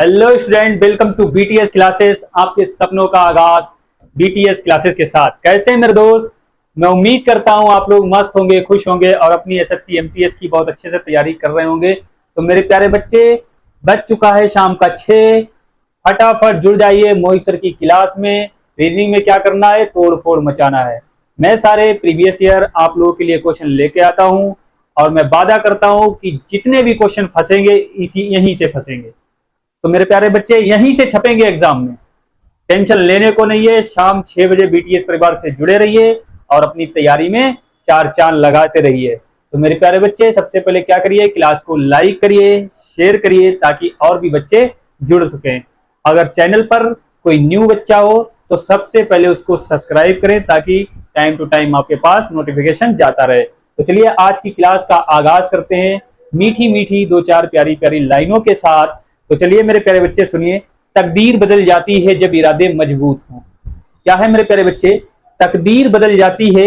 Hello student, welcome to BTS classes. आपके सपनों का आगाज बीटीएस क्लासेस के साथ। कैसे हैं मेरे दोस्त? मैं उम्मीद करता हूं आप लोग मस्त होंगे, खुश होंगे और अपनी एसएससी एमटीएस की बहुत अच्छे से तैयारी कर रहे होंगे। तो मेरे प्यारे बच्चे, बज चुका है शाम का 6। फटाफट जुड़ जाइए मोहित सर की क्लास में। रीजनिंग में क्या करना है? तोड़ फोड़ मचाना है। मैं सारे प्रीवियस ईयर आप लोगों के लिए क्वेश्चन लेके आता हूं और मैं वादा करता हूं कि जितने भी क्वेश्चन फंसेंगे यहीं से फंसेंगे। तो मेरे प्यारे बच्चे, यहीं से छपेंगे एग्जाम में। टेंशन लेने को नहीं है। शाम 6 बजे बीटीएस परिवार से जुड़े रहिए और अपनी तैयारी में चार चांद लगाते रहिए। तो मेरे प्यारे बच्चे, सबसे पहले क्या करिए? क्लास को लाइक करिए, शेयर करिए ताकि और भी बच्चे जुड़ सकें। अगर चैनल पर कोई न्यू बच्चा हो तो सबसे पहले उसको सब्सक्राइब करें ताकि टाइम टू टाइम आपके पास नोटिफिकेशन जाता रहे। तो चलिए आज की क्लास का आगाज करते हैं मीठी मीठी दो चार प्यारी प्यारी लाइनों के साथ। तो चलिए मेरे प्यारे बच्चे सुनिए। तकदीर बदल जाती है जब इरादे मजबूत हों। क्या है मेरे प्यारे बच्चे? तकदीर बदल जाती है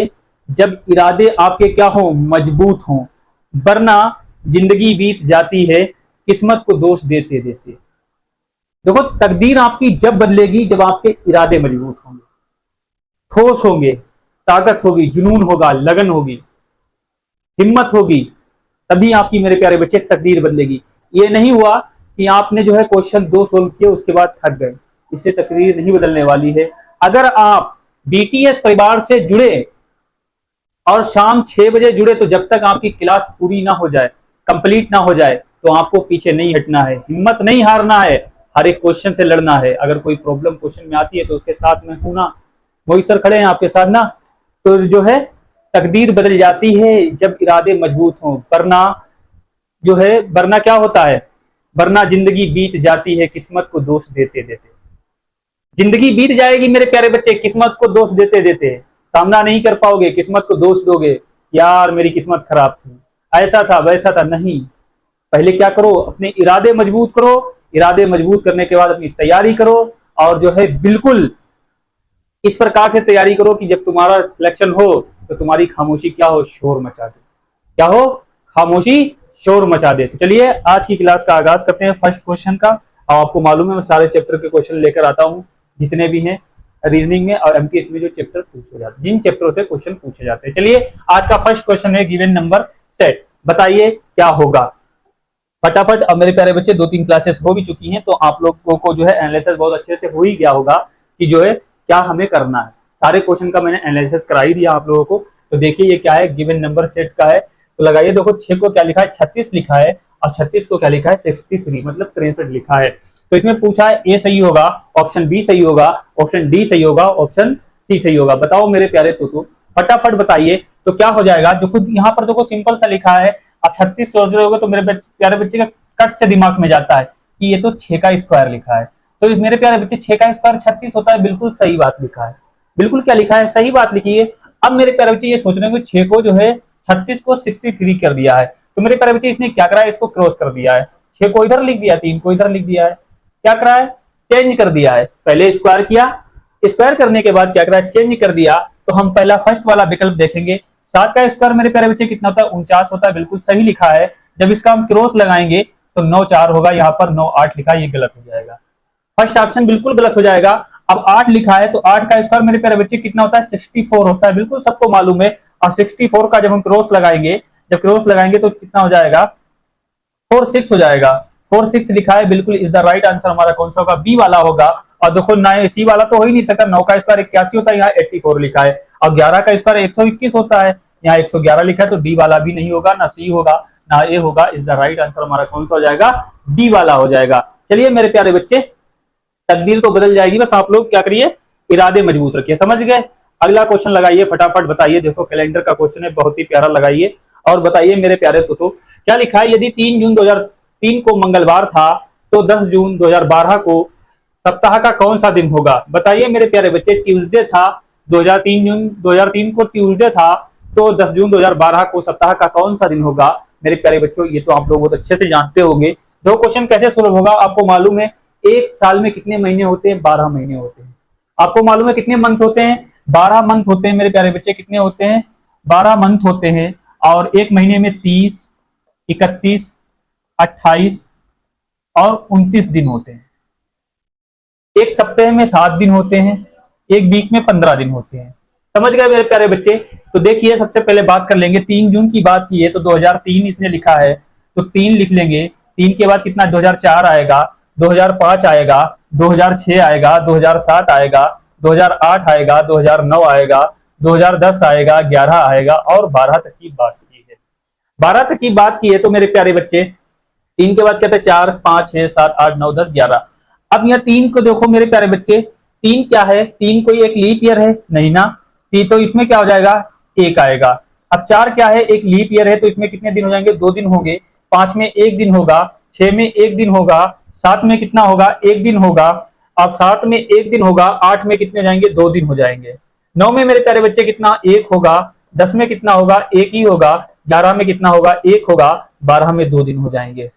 जब इरादे आपके क्या हो? मजबूत हों। वरना जिंदगी बीत जाती है किस्मत को दोष देते देते। देखो, तकदीर आपकी जब बदलेगी जब आपके इरादे मजबूत होंगे, ठोस होंगे, ताकत होगी, जुनून होगा, लगन होगी, हिम्मत होगी, तभी आपकी मेरे प्यारे बच्चे तकदीर बदलेगी। ये नहीं हुआ कि आपने जो है क्वेश्चन 2 सोल्व किए उसके बाद थक गए, इससे तकदीर नहीं बदलने वाली है। अगर आप बीटीएस परिवार से जुड़े और शाम 6 बजे जुड़े तो जब तक आपकी क्लास पूरी ना हो जाए, कंप्लीट ना हो जाए, तो आपको पीछे नहीं हटना है, हिम्मत नहीं हारना है, हर एक क्वेश्चन से लड़ना है। अगर कोई प्रॉब्लम क्वेश्चन में आती है तो उसके साथ में हूं ना, मोहित सर खड़े हैं आपके साथ ना। तो जो है तकदीर बदल जाती है जब इरादे मजबूत हों। वरना जो है, वरना क्या होता है? वरना जिंदगी बीत जाती है किस्मत को दोष देते देते। जिंदगी बीत जाएगी मेरे प्यारे बच्चे किस्मत को दोष देते देते। सामना नहीं कर पाओगे, किस्मत को दोष दोगे, यार मेरी किस्मत खराब थी, ऐसा था वैसा था। नहीं, पहले क्या करो? अपने इरादे मजबूत करो। इरादे मजबूत करने के बाद अपनी तैयारी करो और जो है बिल्कुल इस प्रकार से तैयारी करो कि जब तुम्हारा सिलेक्शन हो तो तुम्हारी खामोशी क्या हो? शोर मचा दे। क्या हो? खामोशी शोर मचा दे। तो चलिए आज की क्लास का आगाज करते हैं फर्स्ट क्वेश्चन का। और आपको मालूम है मैं सारे चैप्टर के क्वेश्चन लेकर आता हूं जितने भी हैं रीजनिंग में और एमटीएस में जो चैप्टर पूछे जाते हैं, जिन चैप्टरों से क्वेश्चन पूछे जाते हैं। चलिए आज का फर्स्ट क्वेश्चन है गिवन नंबर सेट। बताइए क्या होगा? फटाफट। अब मेरे प्यारे बच्चे 2-3 क्लासेस हो भी चुकी हैं तो आप लोगों को जो है एनालिसिस बहुत अच्छे से हो ही गया होगा कि जो है क्या हमें करना है। सारे क्वेश्चन का मैंने एनालिसिस करा ही दिया आप लोगों को। तो देखिए ये क्या है? गिवन नंबर सेट का है। तो लगाइए, देखो 6 को क्या लिखा है? 36 लिखा है और 36 को क्या लिखा है? 63 मतलब 63 लिखा है। तो इसमें पूछा है ए सही होगा, ऑप्शन बी सही होगा, ऑप्शन डी सही होगा, ऑप्शन सी सही होगा। बताओ मेरे प्यारे तो फटाफट बताइए। तो क्या हो जाएगा? जो खुद यहाँ पर देखो सिंपल सा लिखा है। आप 36 सोच रहे होगे तो मेरे प्यारे बच्चे का कट से दिमाग में जाता है कि ये तो 6 का स्क्वायर लिखा है। तो मेरे प्यारे बच्चे 6 का स्क्वायर 36 होता है। बिल्कुल सही बात लिखा है। बिल्कुल क्या लिखा है? सही बात लिखी है। अब मेरे प्यारे बच्चे ये सोच रहे हैं कि 6 को जो है 36 को 63 कर दिया है। तो मेरे प्यारे बच्चे इसने क्या करा है? इसको क्रॉस कर दिया है। 6 को इधर लिख दिया, 3 को इधर लिख दिया है। क्या करा है? चेंज कर दिया है। पहले स्क्वायर किया, स्क्वायर करने के बाद क्या करा है? चेंज कर दिया। तो हम पहला फर्स्ट वाला विकल्प देखेंगे। 7 का स्क्वायर मेरे प्यारे बच्चे कितना होता है? 49 होता है। बिल्कुल सही लिखा है। जब इसका हम क्रॉस लगाएंगे तो 9 4 होगा, यहाँ पर 9 8 लिखा है, ये गलत हो जाएगा। फर्स्ट ऑप्शन बिल्कुल गलत हो जाएगा। अब 8 लिखा है तो 8 का स्क्वायर मेरे प्यारे बच्चे कितना होता है? 64 होता है। बिल्कुल सबको मालूम है। और 64 का जब हम क्रॉस लगाएंगे, जब क्रॉस लगाएंगे तो कितना हो जाएगा? 46 हो जाएगा। 46 लिखा है। बिल्कुल इज द राइट आंसर हमारा कौन सा होगा? बी वाला होगा। और देखो ना, सी वाला तो हो ही नहीं सकता। 9 का स्क्वायर 81 होता है, यहाँ 84 लिखा है। और 11 का स्क्वायर 121 होता है, यहाँ 111 लिखा है। तो डी वाला भी नहीं होगा, ना सी होगा, ना ए होगा। इज द राइट आंसर हमारा कौन सा हो जाएगा? डी वाला हो जाएगा। चलिए मेरे प्यारे बच्चे, तकदीर तो बदल जाएगी, बस आप लोग क्या करिए? इरादे मजबूत रखिए। समझ गए? अगला क्वेश्चन लगाइए फटाफट। बताइए, देखो कैलेंडर का क्वेश्चन है, बहुत ही प्यारा। लगाइए और बताइए मेरे प्यारे तो क्या लिखा है? यदि 3 जून 2003 को मंगलवार था तो 10 जून 2012 को सप्ताह का कौन सा दिन होगा? बताइए मेरे प्यारे बच्चे। ट्यूसडे था, 2003 को ट्यूसडे था, तो 10 जून 2012 को सप्ताह का कौन सा दिन होगा? मेरे प्यारे बच्चों ये तो आप लोग बहुत अच्छे से जानते होंगे। दो क्वेश्चन कैसे सोल्व होगा? आपको मालूम है एक साल में कितने महीने होते हैं? 12 महीने होते हैं। आपको मालूम है कितने मंथ होते हैं? 12 मंथ होते हैं मेरे प्यारे बच्चे। कितने होते हैं? 12 मंथ होते हैं। और एक महीने में 30, 31, 28 और 29 दिन होते हैं। एक सप्ताह में 7 दिन होते हैं, एक वीक में 15 दिन होते हैं। समझ गए मेरे प्यारे बच्चे? तो देखिए सबसे पहले बात कर लेंगे 3 जून की बात की है तो 2003 इसने लिखा है, तो 3 लिख लेंगे। 3 के बाद कितना 2004 आएगा, 2005 आएगा, 2006 आएगा, 2007 आएगा, 2008 आएगा, 2009 आएगा, 2010 आएगा, 11 आएगा और 12 तक की बात की है। 12 तक की बात की है तो मेरे प्यारे बच्चे 3 के बाद कहते हैं 4, 5, 6, 7, 8, 9, 10, 11। अब यह 3 को देखो मेरे प्यारे बच्चे, 3 क्या है? 3 कोई एक लीप ईयर है? नहीं ना, तो इसमें क्या हो जाएगा? 1 आएगा। अब 4 क्या है? एक लीप ईयर है तो इसमें कितने दिन हो जाएंगे? 2 दिन होंगे। 5 में 1 दिन होगा, 6 में 1 दिन होगा, 7 में कितना होगा? 1 दिन होगा। अब 7 में 1 दिन होगा, 8 में कितने हो जाएंगे? 2 दिन हो जाएंगे। 9 में मेरे प्यारे बच्चे कितना? 1 होगा। 10 में कितना होगा? 1 ही होगा। 11 में कितना होगा? 1 होगा। 12 में 2 दिन हो जाएंगे।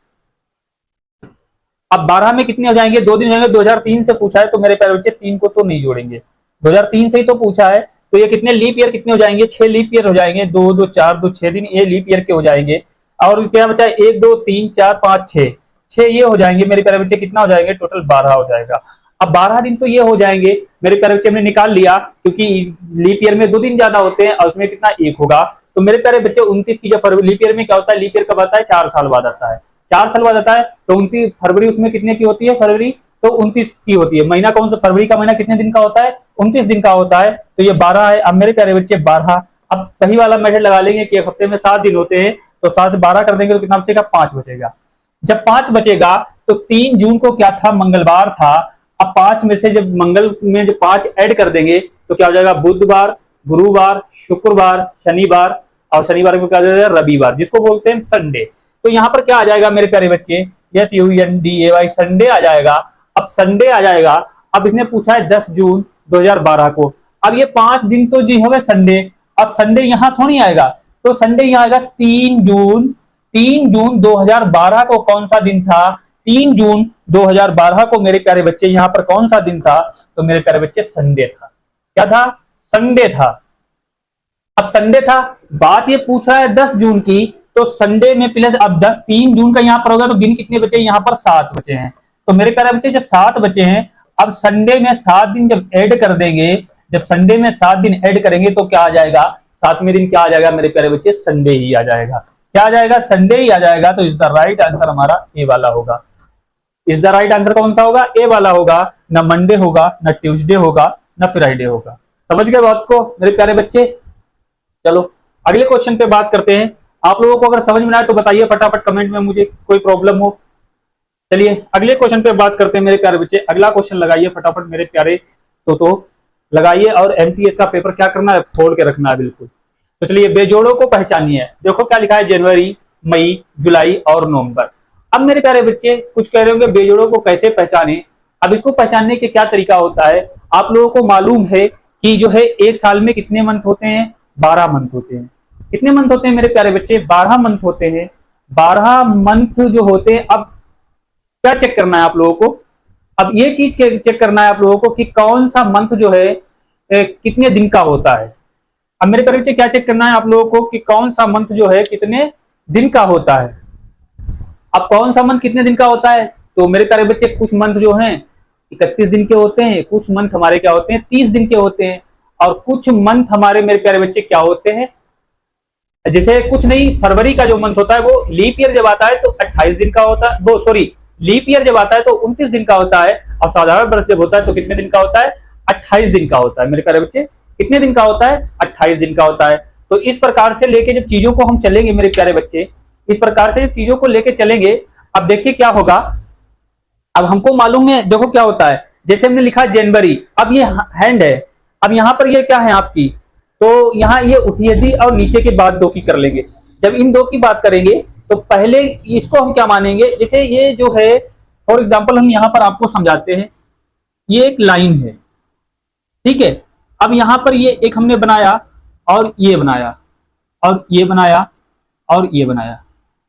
अब 12 में कितने हो जाएंगे? 2 दिन हो जाएंगे। 2003 से पूछा है तो मेरे प्यारे बच्चे 3 को तो नहीं जोड़ेंगे, 2003 से ही तो पूछा है। तो ये कितने लीप ईयर कितने हो जाएंगे? 6 लीप ईयर हो जाएंगे। 2, 2, 4, 2, 6 दिन ये लीप ईयर के हो जाएंगे। और क्या बचा? 1, 2, 3, 4, 5, 6 ये हो जाएंगे मेरे प्यारे बच्चे। कितना हो जाएंगे? टोटल 12 हो जाएगा। अब 12 दिन तो ये हो जाएंगे मेरे प्यारे बच्चे, हमने निकाल लिया क्योंकि लीप ईयर में 2 दिन ज्यादा होते हैं और उसमें कितना 1 होगा। तो मेरे प्यारे बच्चे 29 की जब फरवरी, लीप ईयर में क्या होता है? लीप ईयर कब आता है? 4 साल बाद आता है। 4 साल बाद आता है तो 29 फरवरी उसमें कितने की होती है? फरवरी तो 29 की होती है। महीना कौन सा? फरवरी का महीना कितने दिन का होता है? 29 दिन का होता है। तो ये 12 है। अब मेरे प्यारे बच्चे 12, अब वही वाला मेथड लगा लेंगे कि एक हफ्ते में 7 दिन होते हैं तो 7 से 12 कर देंगे तो कितना बचेगा? 5 बचेगा। जब 5 बचेगा तो 3 जून को क्या था? मंगलवार था। अब 5 में से जब मंगल में जब 5 ऐड कर देंगे तो क्या हो जाएगा? बुधवार, गुरुवार, शुक्रवार, शनिवार और शनिवार को क्या हो जाएगा? रविवार, जिसको बोलते हैं संडे। तो यहाँ पर क्या आ जाएगा मेरे प्यारे बच्चे? SUNDAY संडे आ जाएगा। अब संडे आ जाएगा। अब इसने पूछा है 10 जून 2012 को। अब ये 5 दिन तो जी हो गए संडे। अब संडे यहां थोड़ी आएगा, तो संडे यहां आएगा 3 जून। 3 जून 2012 को कौन सा दिन था? 3 जून 2012 को मेरे प्यारे बच्चे यहां पर कौन सा दिन था? तो मेरे प्यारे बच्चे संडे था। क्या था? संडे था। अब संडे था, बात ये पूछ रहा है 10 जून की, तो संडे में प्लस अब 3 जून का यहां पर होगा तो दिन कितने बचे? यहां पर 7 बचे हैं। तो मेरे प्यारे बच्चे जब 7 बचे हैं, अब संडे में 7 दिन जब ऐड कर देंगे, जब संडे में 7 दिन ऐड करेंगे तो क्या आ जाएगा? 7वें दिन क्या आ जाएगा मेरे प्यारे बच्चे? संडे ही आ जाएगा। क्या आ जाएगा? संडे ही आ जाएगा। तो इज द राइट आंसर हमारा ए वाला होगा। इज द राइट आंसर कौन सा होगा? ए वाला होगा। ना मंडे होगा, ना ट्यूसडे होगा, ना फ्राइडे होगा। समझ गए बात को मेरे प्यारे बच्चे? चलो अगले क्वेश्चन पे बात करते हैं। आप लोगों को अगर समझ में आए तो बताइए फटाफट कमेंट में, मुझे कोई प्रॉब्लम हो। चलिए अगले क्वेश्चन पे बात करते हैं मेरे प्यारे बच्चे। अगला क्वेश्चन लगाइए फटाफट मेरे प्यारे, तो लगाइए। और एमटीएस का पेपर क्या करना है? फोड़ के रखना है बिल्कुल। तो चलिए बेजोड़ों को पहचानिए। देखो क्या लिखा है? जनवरी, मई, जुलाई और नवंबर। अब मेरे प्यारे बच्चे कुछ कह रहे होंगे बेजोड़ों को कैसे पहचाने? अब इसको पहचानने के क्या तरीका होता है? आप लोगों को मालूम है कि जो है एक साल में कितने मंथ होते हैं? 12 मंथ होते हैं। कितने मंथ होते हैं मेरे प्यारे बच्चे? 12 मंथ होते हैं। 12 मंथ जो होते हैं, अब क्या चेक करना है आप लोगों को? अब ये चीज चेक करना है आप लोगों को कि कौन सा मंथ जो है कितने दिन का होता है। अब मेरे प्यारे बच्चे क्या चेक करना है आप लोगों को कि कौन सा मंथ जो है कितने दिन का होता है। अब कौन सा मंथ कितने दिन का होता है? तो मेरे प्यारे बच्चे कुछ मंथ जो हैं 31 दिन के होते हैं, कुछ मंथ हमारे क्या होते हैं? 30 दिन के होते हैं, और कुछ मंथ हमारे मेरे प्यारे बच्चे क्या होते हैं? जैसे कुछ नहीं, फरवरी का जो मंथ होता है वो लीप ईयर जब आता है तो 28 दिन का होता है। वो सॉरी, लीप ईयर जब आता है तो 29 दिन का होता है, और साधारण वर्ष जब होता है तो कितने दिन का होता है? 28 दिन का होता है। मेरे प्यारे बच्चे कितने दिन का होता है? 28 दिन का होता है। तो इस प्रकार से लेके जब चीजों को हम चलेंगे मेरे प्यारे बच्चे, इस प्रकार से चीजों को लेके चलेंगे। अब देखिए क्या होगा। अब हमको मालूम है, देखो क्या होता है। जैसे हमने लिखा जनवरी, अब ये हैंड है, अब यहाँ पर ये क्या है आपकी? तो यहाँ ये उठी थी और नीचे के बाद 2 की कर लेंगे। जब इन 2 की बात करेंगे तो पहले इसको हम क्या मानेंगे? जैसे ये जो है फॉर एग्जांपल हम यहाँ पर आपको समझाते हैं, ये एक लाइन है, ठीक है। अब यहाँ पर ये एक हमने बनाया और ये बनाया और ये बनाया और ये बनाया।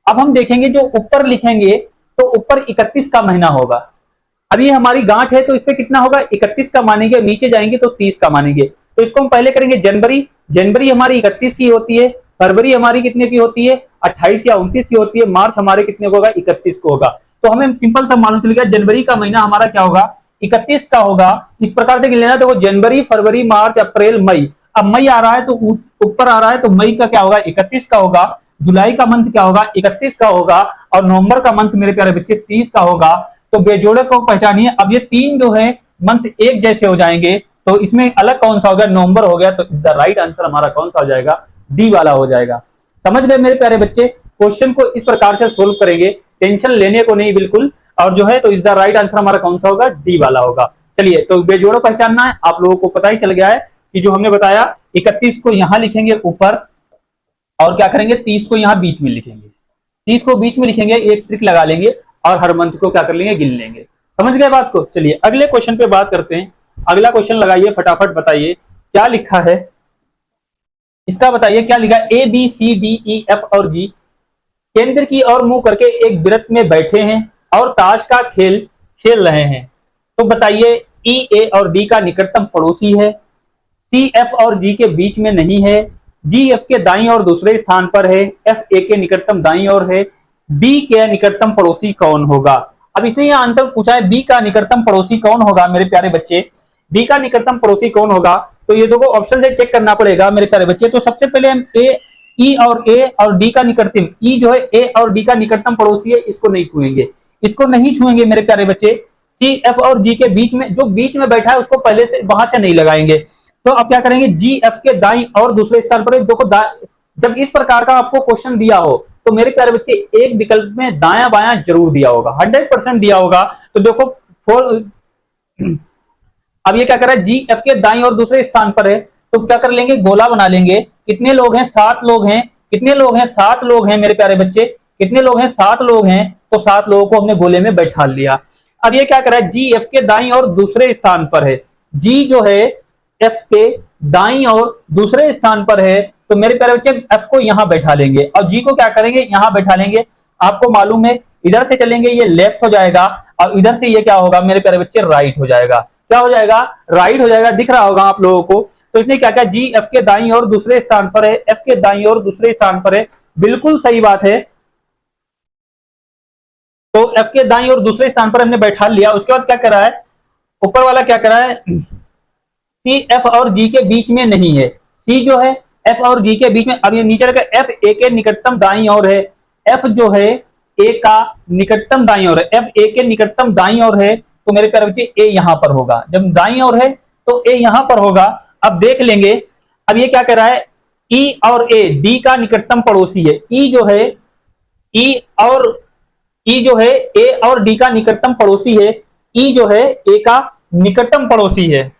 अब हम देखेंगे जो ऊपर लिखेंगे तो ऊपर 31 का महीना होगा। अब ये हमारी गांठ है तो इस पे कितना होगा? 31 का मानेंगे। नीचे जाएंगे तो 30 का मानेंगे। तो इसको हम पहले करेंगे जनवरी। जनवरी हमारी 31 की होती है। फरवरी हमारी कितने की होती है? 28 या 29 की होती है। मार्च हमारे कितने को होगा? 31 को होगा। तो हमें सिंपल सा मालूम चल गया जनवरी का महीना हमारा क्या होगा? 31 का होगा। इस प्रकार से गिन लेना। देखो जनवरी, फरवरी, मार्च, अप्रैल, मई। अब मई आ रहा है तो ऊपर आ रहा है, तो मई का क्या होगा 31 का होगा। जुलाई का मंथ क्या होगा 31 का होगा। और नवंबर का मंथ मेरे प्यारे बच्चे 30 का होगा। तो बेजोड़े को पहचानिए। अब ये तीन जो है मंथ एक जैसे हो जाएंगे, तो इसमें अलग कौन सा हो गया, नवंबर हो गया। तो इस द राइट आंसर हमारा कौन सा हो जाएगा, डी वाला हो जाएगा। समझ गए मेरे प्यारे बच्चे। क्वेश्चन को इस प्रकार से सोल्व करेंगे, टेंशन लेने को नहीं बिल्कुल। और जो है तो इस द राइट आंसर हमारा कौन सा होगा, डी वाला होगा। चलिए, तो बेजोड़ो पहचानना है, आप लोगों को पता ही चल गया है कि जो हमने बताया 31 को यहां लिखेंगे ऊपर, और क्या करेंगे 30 को यहां बीच में लिखेंगे। 30 को बीच में लिखेंगे, एक ट्रिक लगा लेंगे और हर मंथ को क्या कर लेंगे, गिन लेंगे। समझ गए बात को। चलिए अगले क्वेश्चन पे बात करते हैं। अगला क्वेश्चन लगाइए, फटाफट बताइए क्या लिखा है इसका, बताइए क्या लिखा है। A B C D E F और जी केंद्र की ओर मुंह करके एक वृत्त में बैठे हैं और ताश का खेल खेल रहे हैं। तो बताइए ई ए और डी का निकटतम पड़ोसी है, सी एफ और जी के बीच में नहीं है, जी एफ के दाईं और दूसरे स्थान पर है, एफ ए के निकटतम दाईं ओर है, बी के निकटतम पड़ोसी कौन होगा। अब इसने ये आंसर पूछा है बी का निकटतम पड़ोसी कौन होगा। मेरे प्यारे बच्चे, बी का निकटतम पड़ोसी कौन होगा, तो ये देखो ऑप्शन से चेक करना पड़ेगा मेरे प्यारे बच्चे। तो सबसे पहले हम ए और डी का निकटतम, ई जो है ए और डी का निकटतम पड़ोसी है, इसको नहीं छुएंगे, इसको नहीं छुएंगे मेरे प्यारे बच्चे। सी एफ और जी के बीच में, जो बीच में बैठा है उसको पहले से वहां से नहीं लगाएंगे। तो अब क्या करेंगे, जी एफ के दाईं और दूसरे स्थान पर। देखो जब इस प्रकार का आपको क्वेश्चन दिया हो तो मेरे प्यारे बच्चे एक विकल्प में दायां बायां जरूर दिया होगा, 100% दिया होगा। तो देखो अब ये क्या कर रहा है, जी एफ के दाईं और दूसरे स्थान पर है, तो क्या कर लेंगे, गोला बना लेंगे। कितने लोग हैं, 7 लोग हैं। कितने लोग हैं, 7 लोग हैं मेरे प्यारे बच्चे। कितने लोग हैं, 7 लोग हैं। तो 7 लोगों को हमने गोले में बैठा लिया। अब ये क्या कर रहा है, जी एफ के दाईं और दूसरे स्थान पर है। जी जो है एफ के दाईं और दूसरे स्थान पर है, तो मेरे प्यारे बच्चे एफ को यहां बैठा लेंगे और जी को क्या करेंगे, यहां बैठा लेंगे। आपको मालूम है इधर से चलेंगे ये लेफ्ट हो जाएगा, और इधर से ये क्या होगा मेरे प्यारे बच्चे, राइट हो जाएगा। क्या हो जाएगा, राइट हो जाएगा। दिख रहा होगा आप लोगों को। तो इसने क्या किया, जी एफ के दाईं और दूसरे स्थान पर है, एफ के दाईं और दूसरे स्थान पर है, बिल्कुल सही बात है। तो एफ के दाईं और दूसरे स्थान पर हमने बैठा लिया। उसके बाद क्या कर रहा है, ऊपर वाला क्या कर रहा है, सी एफ और जी के बीच में नहीं है। सी जो है एफ और जी के बीच में। अब ये नीचे रखा, एफ ए के निकटतम दाईं ओर है। एफ जो है ए का निकटतम दाईं ओर है, एफ ए के निकटतम दाईं ओर है। तो मेरे प्यारे बच्चे ए यहां पर होगा, जब दाईं ओर है तो ए यहां पर होगा। अब देख लेंगे, अब ये क्या कर रहा है, ई और ए डी का निकटतम पड़ोसी है। ई जो है ई जो है ए और डी का निकटतम पड़ोसी है। ई जो है ए का निकटतम पड़ोसी है।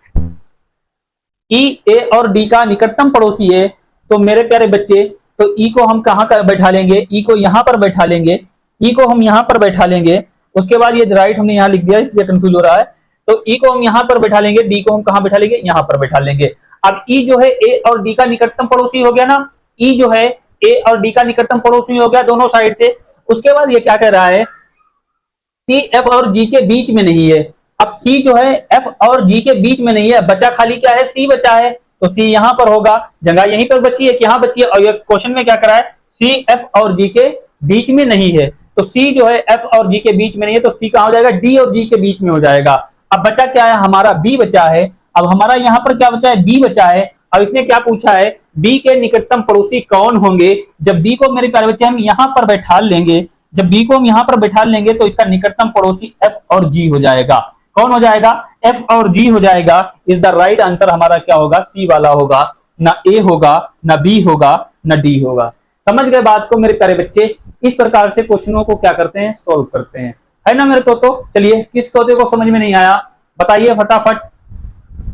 ई ए और डी का निकटतम पड़ोसी है। तो मेरे प्यारे बच्चे, तो ई को हम कहां बैठा लेंगे, ई को यहां पर बैठा लेंगे। ई को हम यहां पर बैठा लेंगे। उसके बाद ये राइट हमने यहां लिख दिया, इसलिए कंफ्यूज हो रहा है। तो ई को हम यहां पर बैठा लेंगे, डी को हम कहां बैठा लेंगे, यहां पर बैठा लेंगे। अब ई जो है ए और डी का निकटतम पड़ोसी हो गया ना, ई जो है ए और डी का निकटतम पड़ोसी हो गया दोनों साइड से। उसके बाद ये क्या कह रहा है, सी एफ और जी के बीच में नहीं है। अब सी जो है एफ और जी के बीच में नहीं है, बचा खाली क्या है, सी बचा है। तो सी यहां पर होगा, जगह यहीं पर बची है कि यहां बची है। और ये क्वेश्चन में क्या करा है, सी एफ और जी के बीच में नहीं है। तो सी जो है एफ और जी के बीच में नहीं है, तो सी कहां हो जाएगा, डी और जी के बीच में हो जाएगा। अब बचा क्या है, हमारा बी बचा है। अब हमारा यहां पर क्या बचा है, बी बचा है। अब इसने क्या पूछा है, बी के निकटतम पड़ोसी कौन होंगे। जब बी को मेरे प्यारे बच्चे हम यहां पर बैठा लेंगे, जब बी को हम यहां पर बैठा लेंगे, तो इसका निकटतम पड़ोसी एफ और जी हो जाएगा। कौन हो जाएगा, एफ और जी हो जाएगा। इज द राइट आंसर हमारा क्या होगा, सी वाला होगा। ना ए होगा, ना बी होगा, ना डी होगा। समझ गए बात को मेरे प्यारे बच्चे। इस प्रकार से क्वेश्चनों को क्या करते हैं, सोल्व करते हैं, है ना मेरे तो चलिए, किस तोते को समझ में नहीं आया बताइए फटाफट।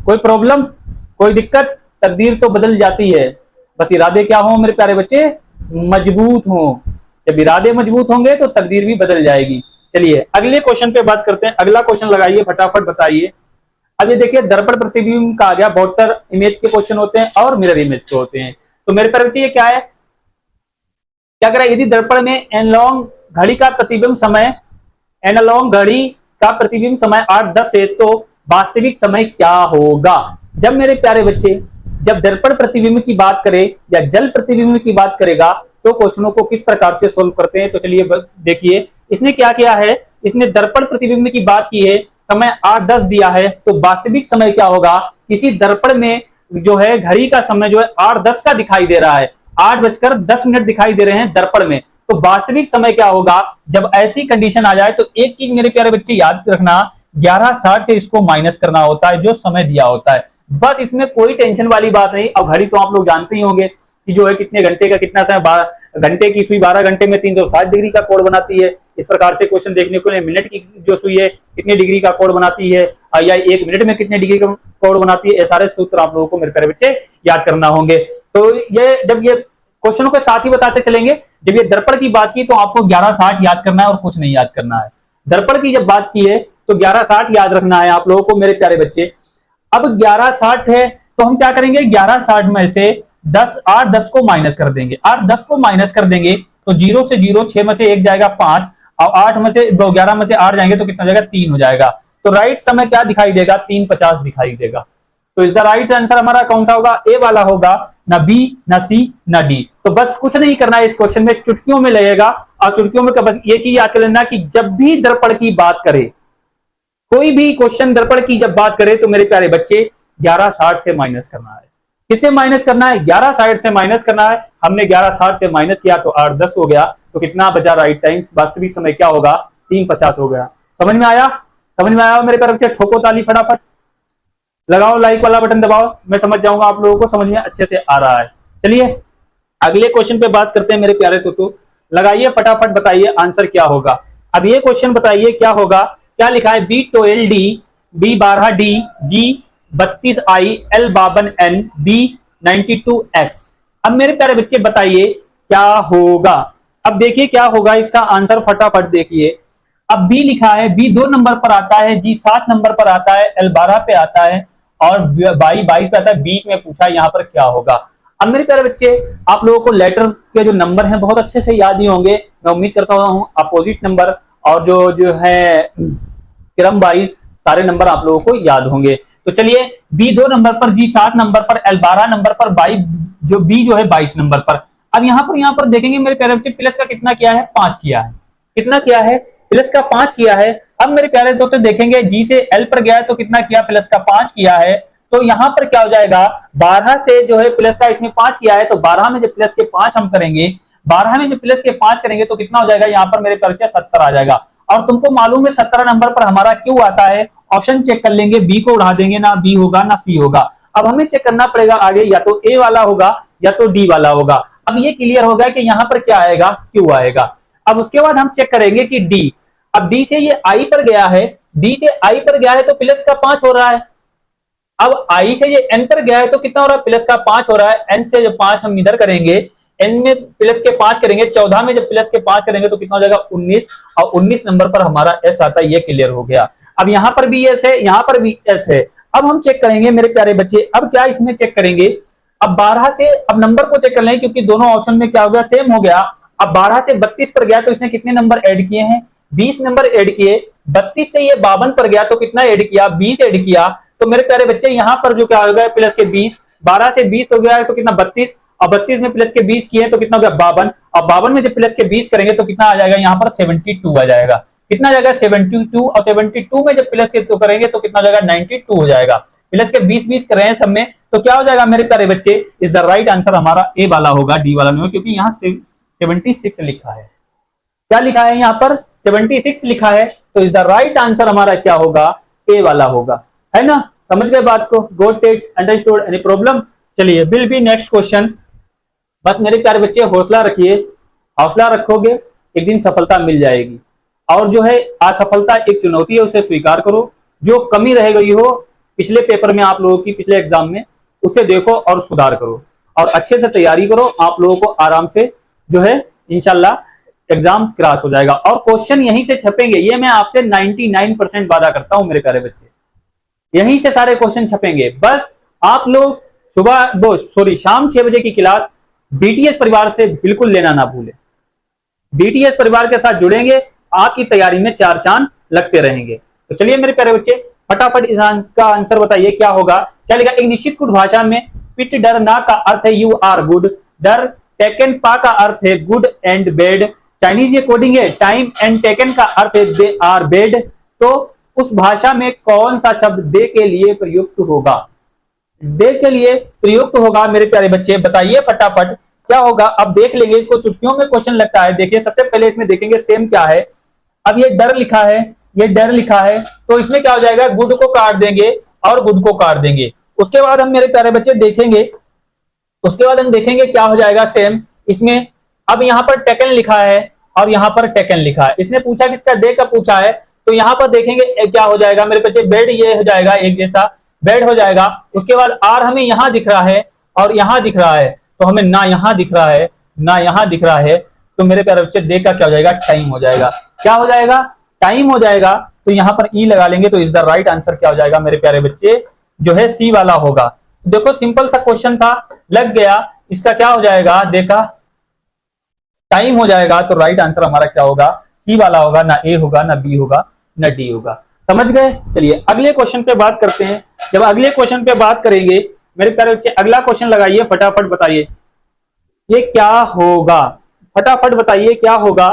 कोई प्रॉब्लम, कोई दिक्कत, तकदीर तो बदल जाती है, बस इरादे क्या हो मेरे प्यारे बच्चे, मजबूत हो। जब इरादे मजबूत होंगे तो तकदीर भी बदल जाएगी। चलिए अगले क्वेश्चन पे बात करते हैं। अगला क्वेश्चन लगाइए फटाफट, बताइए। अब ये देखिए दर्पण प्रतिबिंब का आ गया। वॉटर इमेज के क्वेश्चन होते हैं और मिरर इमेज के होते हैं। तो मेरे प्यारे बच्चे ये क्या है, क्या कर रहा है, यदि दर्पण में एनालॉग घड़ी का प्रतिबिंब समय, एनालॉग घड़ी का प्रतिबिंब समय 8:10 है, तो वास्तविक समय क्या होगा। जब मेरे प्यारे बच्चे, जब दर्पण प्रतिबिंब की बात करें या जल प्रतिबिंब की बात करेगा, तो क्वेश्चनों को किस प्रकार से सोल्व करते हैं। तो चलिए देखिए, इसने क्या किया है, इसने दर्पण प्रतिबिंब की बात की है समय 8:10 दिया है, तो वास्तविक समय क्या होगा, किसी दर्पण में जो है घड़ी का समय जो है 8:10 का दिखाई दे रहा है, 8:10 दिखाई दे रहे हैं दर्पण में। तो वास्तविक समय क्या होगा, जब ऐसी कंडीशन आ जाए तो एक चीज मेरे प्यारे बच्चे याद रखना, 11:60 से इसको माइनस करना होता है जो समय दिया होता है। बस इसमें कोई टेंशन वाली बात नहीं। अब घड़ी तो आप लोग जानते ही होंगे कि जो है कितने घंटे का कितना समय, घंटे की सुई 12 घंटे में 360 डिग्री का कोण बनाती है। इस प्रकार से क्वेश्चन देखने को, मिनट की जो सुई है कितने डिग्री का कोण बनाती है, या 1 मिनट में कितने डिग्री का कोण बनाती है, ये सारे सूत्र आप लोगों को मेरे प्यारे बच्चे याद करना होंगे। तो ये जब ये क्वेश्चनों के साथ ही बताते चलेंगे, जब ये दर्पण की बात की तो आपको 11:60 याद करना है और कुछ नहीं याद करना है। दर्पण की जब बात की है तो 11:60 याद रखना है आप लोगों को मेरे प्यारे बच्चे। अब 11:60 है तो हम क्या करेंगे, 11:60 में से 8:10 को माइनस कर देंगे। 8:10 को माइनस कर देंगे तो 0 से 0, 6 में से 1 जाएगा 5, और 8 में से 11 में से 8 जाएंगे तो कितना जाएगा, 3 हो जाएगा। तो राइट समय क्या दिखाई देगा, 3:50 दिखाई देगा। तो इसका राइट आंसर हमारा कौन सा होगा, ए वाला होगा, ना बी ना सी ना डी। तो बस कुछ नहीं करना है इस क्वेश्चन में, चुटकियों में लगेगा। और चुटकियों में बस ये चीज याद कर लेना कि जब भी दर्पण की बात करे, कोई भी क्वेश्चन दर्पण की जब बात करे तो मेरे प्यारे बच्चे 11:60 से माइनस करना है। किससे माइनस करना है, 11:60 से माइनस करना है। हमने 11:60 से माइनस किया तो 8:10 हो गया, तो कितना बचा राइट टाइम, वास्तविक समय क्या होगा, 3:50 हो गया। समझ में आया, समझ में आया मेरे प्यारे बच्चे। ठोको ताली फटाफट, लगाओ लाइक वाला बटन दबाओ, मैं समझ जाऊंगा आप लोगों को समझ में अच्छे से आ रहा है। चलिए अगले क्वेश्चन पे बात करते हैं मेरे प्यारे। तो लगाइए फटाफट, बताइए आंसर क्या होगा। अब ये क्वेश्चन बताइए क्या होगा, क्या लिखा है, B12D, B12D, G32I, L52N, B92X। अब मेरे प्यारे बच्चे बताइए क्या होगा। अब देखिए क्या होगा इसका आंसर, फटाफट देखिए। अब B लिखा है, B 2 नंबर पर आता है, G 7 नंबर पर आता है, L 12 पे आता है और 22 पे आता है। बीच में पूछा यहाँ पर क्या होगा। अब मेरे प्यारे बच्चे आप लोगों को लेटर के जो नंबर हैं बहुत अच्छे से याद ही होंगे, मैं उम्मीद करता हूँ। अपोजिट नंबर और जो है क्रम वाइज सारे नंबर आप लोगों को याद होंगे। तो चलिए B 2 नंबर पर, G 7 नंबर पर, L 12 नंबर पर, B जो है 22 नंबर पर। अब यहाँ पर देखेंगे मेरे प्यारे बच्चे, प्लस का कितना किया है, 5 किया है। कितना किया है, प्लस का 5 किया है। अब मेरे प्यारे दोस्तों देखेंगे G से L पर गया है तो कितना किया, प्लस का 5 किया है। तो यहाँ पर क्या हो जाएगा, 12 से जो है प्लस का इसमें 5 किया है, तो 12 में जो प्लस के 5 हम करेंगे, 12 में जो प्लस के 5 करेंगे तो कितना हो जाएगा, यहाँ पर मेरे प्यारे 70 आ जाएगा। और तुमको मालूम है 17 नंबर पर हमारा क्यों आता है, ऑप्शन चेक कर लेंगे, बी को उड़ा देंगे, ना बी होगा ना सी होगा। अब हमें चेक करना पड़ेगा आगे, या तो ए वाला होगा या तो डी वाला होगा। अब ये क्लियर होगा कि यहाँ पर क्या आएगा, क्यों आएगा। अब उसके बाद हम चेक करेंगे कि डी, अब डी से ये आई पर गया है, डी से आई पर गया है तो प्लस का 5 हो रहा है। अब आई से ये एन पर गया है तो कितना हो रहा है, प्लस का 5 हो रहा है। एन से जो 5 हम इधर करेंगे, एन में प्लस के 5 करेंगे, 14 में जब प्लस के 5 करेंगे तो कितना हो जाएगा, 19, और 19 नंबर पर हमारा एस आता है। ये क्लियर हो गया। अब यहाँ पर भी एस है, यहाँ पर भी एस है। अब हम चेक करेंगे मेरे प्यारे बच्चे, अब क्या इसमें चेक करेंगे, अब 12 से अब नंबर को चेक कर लें, क्योंकि दोनों ऑप्शन में क्या हो गया, सेम हो गया। अब 12 से 32 पर गया तो इसने कितने नंबर ऐड किए हैं, 20 नंबर ऐड किए। 32 से ये 52 पर गया तो कितना ऐड किया, 20 ऐड किया। तो मेरे प्यारे बच्चे यहाँ पर जो क्या हो गया, प्लस के 20, 12 से 20 हो गया तो कितना 32, और 32 में प्लस के 20 किए तो कितना हो गया 52, और 52 में जब प्लस के 20 करेंगे तो कितना आ जाएगा, यहाँ पर 72 आ जाएगा। कितना आ जाएगा 72, और 72 में जब प्लस के तो करेंगे तो कितना हो जाएगा 92 हो जाएगा। प्लस के 20 कर रहे हैं सब में, तो क्या हो जाएगा मेरे प्यारे बच्चे, इज द राइट आंसर हमारा ए वाला होगा, डी वाला नहीं, क्योंकि यहाँ 76 लिखा है। क्या लिखा है यहाँ पर, 76 लिखा है। तो इज द राइट आंसर हमारा क्या होगा, ए वाला होगा, है ना। समझ गए बात को, got it, understood, any problem. चलिए विल बी नेक्स्ट क्वेश्चन। बस मेरे प्यारे बच्चे हौसला रखिए, हौसला रखोगे एक दिन सफलता मिल जाएगी। और जो है असफलता एक चुनौती है, उसे स्वीकार करो। जो कमी रह गई हो पिछले पेपर में आप लोगों की, पिछले एग्जाम में, उसे देखो और सुधार करो और अच्छे से तैयारी करो। आप लोगों को आराम से जो है इंशाल्लाह एग्जाम क्रॉस हो जाएगा और क्वेश्चन यहीं से छपेंगे। ये मैं आपसे 99% वादा करता हूं मेरे प्यारे बच्चे, यहीं से सारे क्वेश्चन छपेंगे। बस आप लोग शाम 6 बजे की क्लास बीटीएस परिवार से बिल्कुल लेना ना भूलें। बीटीएस परिवार के साथ जुड़ेंगे, आपकी तैयारी में 4 चांद लगते रहेंगे। तो चलिए मेरे प्यारे बच्चे फटाफट इसका आंसर बताइए क्या होगा। क्या लिखा, एक निश्चित कुछ भाषा में पिट डर ना का अर्थ है यू आर गुड, डर टेकन पा का अर्थ है गुड एंड बैड, चाइनीज ये कोडिंग है, टाइम एंड टेकन का अर्थ है दे आर बैड। तो उस भाषा में कौन सा शब्द दे के लिए प्रयुक्त होगा? दे के लिए प्रयुक्त होगा मेरे प्यारे बच्चे, बताइए फटाफट क्या होगा। अब देख लेंगे इसको, चुटकियों में क्वेश्चन लगता है। देखिए सबसे पहले इसमें देखेंगे सेम क्या है। अब ये डर लिखा है, ये डर लिखा है, तो इसमें क्या हो जाएगा, गुड को काट देंगे और गुड को काट देंगे। उसके बाद हम मेरे प्यारे बच्चे देखेंगे, उसके बाद हम देखेंगे क्या हो जाएगा सेम इसमें। अब यहाँ पर टेकन लिखा है और यहाँ पर टेकन लिखा है। इसने पूछा किसका, दे का पूछा है, तो यहाँ पर देखेंगे क्या हो जाएगा मेरे बच्चे, बेड ये हो जाएगा एक जैसा, बेड हो जाएगा। उसके बाद आर हमें यहाँ दिख रहा है और यहाँ दिख रहा है, तो हमें ना यहाँ दिख रहा है ना यहाँ दिख रहा है, तो मेरे प्यारे बच्चे दे का क्या हो जाएगा, टाइम हो जाएगा। क्या हो जाएगा, टाइम हो जाएगा। तो यहाँ पर ई लगा लेंगे, तो इज द राइट आंसर क्या हो जाएगा मेरे प्यारे बच्चे, जो है सी वाला होगा। देखो सिंपल सा क्वेश्चन था, लग गया। इसका क्या हो जाएगा, देखा टाइम हो जाएगा, तो राइट आंसर हमारा क्या होगा, सी वाला होगा। ना ए होगा, ना बी होगा, ना डी होगा। समझ गए। चलिए अगले क्वेश्चन पे बात करते हैं। जब अगले क्वेश्चन पे बात करेंगे मेरे प्यारे बच्चे, अगला क्वेश्चन लगाइए, फटाफट बताइए ये क्या होगा, फटाफट बताइए क्या होगा।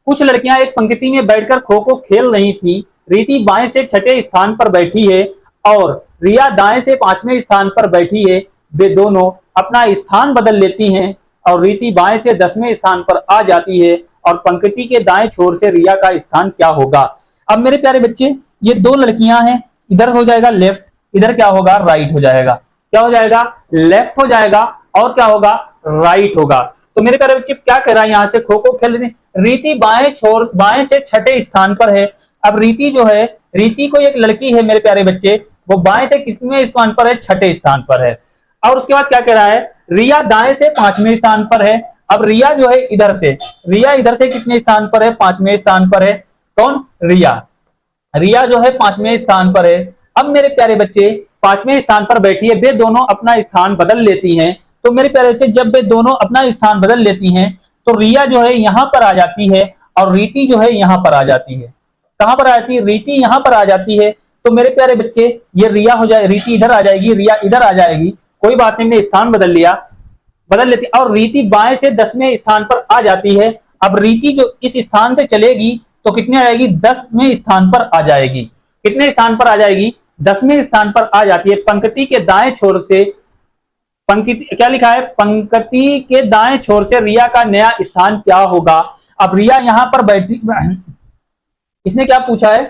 कुछ लड़कियां एक पंक्ति में बैठकर खो खो खेल रही थी। रीति बाएं से छठे स्थान पर बैठी है और रिया दाएं से पांचवें स्थान पर बैठी है। वे दोनों अपना स्थान बदल लेती हैं और रीति बाएं से 10वें स्थान पर आ जाती है और पंक्ति के दाएं छोर से रिया का स्थान क्या होगा। अब मेरे प्यारे बच्चे ये दो लड़कियां हैं, इधर हो जाएगा लेफ्ट, इधर क्या होगा, राइट हो जाएगा। क्या हो जाएगा, लेफ्ट हो जाएगा और क्या होगा, राइट होगा। तो मेरे प्यारे बच्चे क्या कह रहा है, यहां से खो खो खेल रही, रीति बाएं से छठे स्थान पर है। अब रीति जो है, रीति को एक लड़की है मेरे प्यारे बच्चे, वो बाएं से कितने स्थान पर है, छठे स्थान पर है। और उसके बाद क्या कह रहा है, रिया दाएं से पांचवें स्थान पर है। अब रिया जो है इधर से, रिया इधर से कितने स्थान पर है, पांचवें स्थान पर है। कौन, रिया, रिया जो है पांचवें स्थान पर है। अब मेरे प्यारे बच्चे पांचवें स्थान पर बैठी है, वे दोनों अपना स्थान बदल लेती हैं। तो मेरे प्यारे बच्चे जब वे दोनों अपना स्थान बदल लेती हैं तो रिया जो है यहां पर आ जाती है और रीति जो है यहां पर आ जाती है। कहां पर आ जाती है, रीति यहां पर आ जाती है। तो मेरे प्यारे बच्चे ये रिया हो जाए, रीति इधर आ जाएगी, रिया इधर आ जाएगी, कोई बात नहीं, मैं स्थान बदल लिया, बदल लेती। और रीति बाएं से 10वें स्थान पर आ जाती है। अब रीति जो इस स्थान से चलेगी तो कितने आ जाएगी, 10वें स्थान पर आ जाएगी। कितने स्थान पर आ जाएगी, 10वें स्थान पर आ जाती है। पंक्ति के दाएं छोर से, पंक्ति क्या लिखा है, पंक्ति के दाएं छोर से रिया का नया स्थान क्या होगा। अब रिया यहां पर बैठी, इसने क्या पूछा है,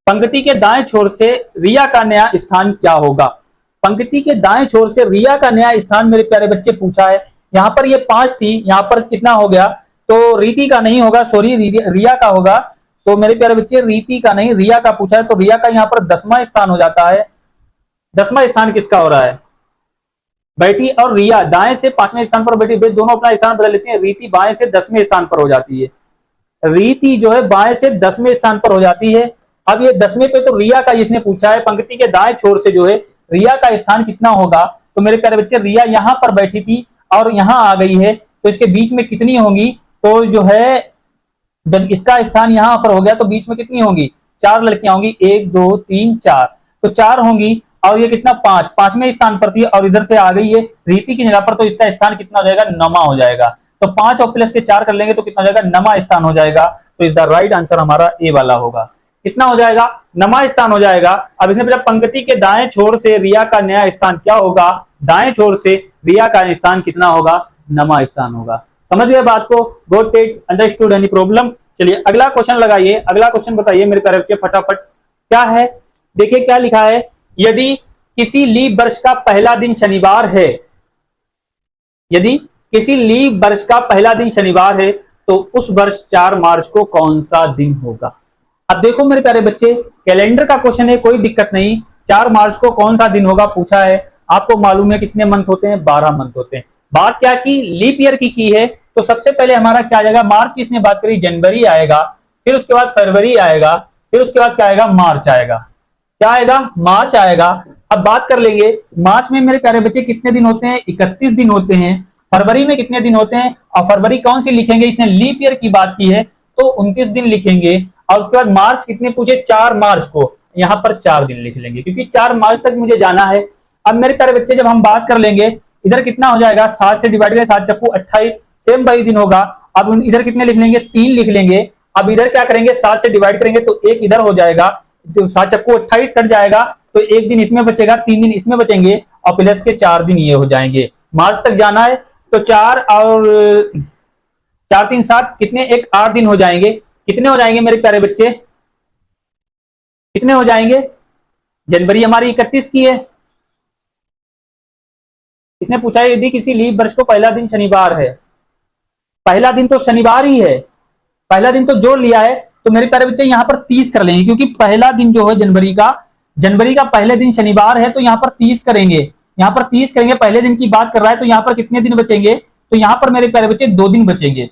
पंक्ति के दाएं छोर से रिया का नया स्थान क्या होगा। पंक्ति के दाएं छोर से रिया का नया स्थान मेरे प्यारे बच्चे पूछा है। यहां पर ये 5 थी, यहां पर कितना हो गया, तो रीति का नहीं होगा, सॉरी रिया का होगा। तो मेरे प्यारे बच्चे रीति का नहीं, रिया का पूछा है, तो रिया का यहां पर 10वां स्थान हो जाता है। 10वां स्थान किसका हो रहा है, बैठी और रिया दाएं से 5वें स्थान पर बैठी, वे दोनों अपना स्थान बदल लेती हैं। रीति बाएं से 10वें स्थान पर हो जाती है, रीति जो है बाएं से 10वें स्थान पर हो जाती है। अब ये 10वें पे तो रिया का इसने पूछा है, पंक्ति के दाएं छोर से जो है रिया का स्थान कितना होगा। तो मेरे प्यारे बच्चे रिया यहां पर बैठी थी और यहां आ गई है, तो इसके बीच में कितनी होंगी, तो जो है जब इसका स्थान यहां पर हो गया तो बीच में कितनी होंगी, 4 लड़कियां होंगी, 1 2 3 4, तो 4 होंगी। और ये कितना, 5, 5वें स्थान पर थी और इधर से आ गई है रीति की जगह पर, तो इसका स्थान कितना हो जाएगा, 9वां हो जाएगा। तो 5 और प्लस के 4 कर लेंगे तो कितना हो जाएगा, 9वां स्थान हो जाएगा। तो इस द राइट आंसर हमारा ए वाला होगा। कितना हो जाएगा, 9वां स्थान हो जाएगा। अब इसने पूछा पंक्ति के दाएं छोर से रिया का नया स्थान क्या होगा, दाएं छोर से रिया का स्थान कितना होगा, 9वां स्थान होगा। समझ गए बात को, got it, understood, any problem. चलिए अगला क्वेश्चन लगाइए, अगला क्वेश्चन बताइए मेरे प्यारे बच्चे फटाफट क्या है। देखिए क्या लिखा है, यदि किसी लीप वर्ष का पहला दिन शनिवार है, यदि किसी लीप वर्ष का पहला दिन शनिवार है तो उस वर्ष 4 मार्च को कौन सा दिन होगा। अब देखो मेरे प्यारे बच्चे कैलेंडर का क्वेश्चन है, कोई दिक्कत नहीं। 4 मार्च को कौन सा दिन होगा पूछा है। आपको मालूम है कितने मंथ होते हैं, 12 मंथ होते हैं। बात क्या की, लीप ईयर की है, तो सबसे पहले हमारा क्या आएगा, मार्च की इसने बात करी, जनवरी आएगा, फिर उसके बाद फरवरी आएगा, फिर उसके बाद क्या आएगा, मार्च आएगा। क्या आएगा, मार्च आएगा। अब बात कर लेंगे मार्च में मेरे प्यारे बच्चे कितने दिन होते हैं, 31 दिन होते हैं। फरवरी में कितने दिन होते हैं, और फरवरी कौन सी लिखेंगे, इसने लीप ईयर की बात की है तो 29 दिन लिखेंगे। और उसके बाद मार्च कितने पूछे, 4 मार्च को, यहाँ पर 4 दिन लिख लेंगे क्योंकि 4 मार्च तक मुझे जाना है। अब मेरे प्यारे बच्चे जब हम बात कर लेंगे, इधर कितना हो जाएगा, 7 से डिवाइड करें, 7 चक्कू 28, सेम वही दिन होगा। अब इधर कितने लिख लेंगे, 3 लिख लेंगे। अब इधर क्या करेंगे, 7 से डिवाइड करेंगे तो 1 इधर हो जाएगा तो 7 चक्कू 28 कट जाएगा, तो एक दिन इसमें बचेगा, 3 दिन इसमें बचेंगे और प्लस के 4 दिन ये हो जाएंगे। मार्च तक जाना है तो 4 और 4 3 7 कितने, एक 8 दिन हो जाएंगे। कितने हो जाएंगे मेरे प्यारे बच्चे, कितने हो जाएंगे? जनवरी हमारी 31 की है। इसने पूछा है यदि किसी लीप वर्ष को पहला दिन शनिवार है, पहला दिन तो शनिवार ही है, पहला दिन तो जोड़ लिया है, तो मेरे प्यारे बच्चे यहाँ पर 30 कर लेंगे, क्योंकि पहला दिन जो है जनवरी का पहले दिन शनिवार है, तो यहाँ पर 30 करेंगे, यहाँ पर 30 करेंगे। पहले दिन की बात कर रहा है, तो यहाँ पर कितने दिन बचेंगे? तो यहाँ पर मेरे प्यारे बच्चे 2 दिन बचेंगे।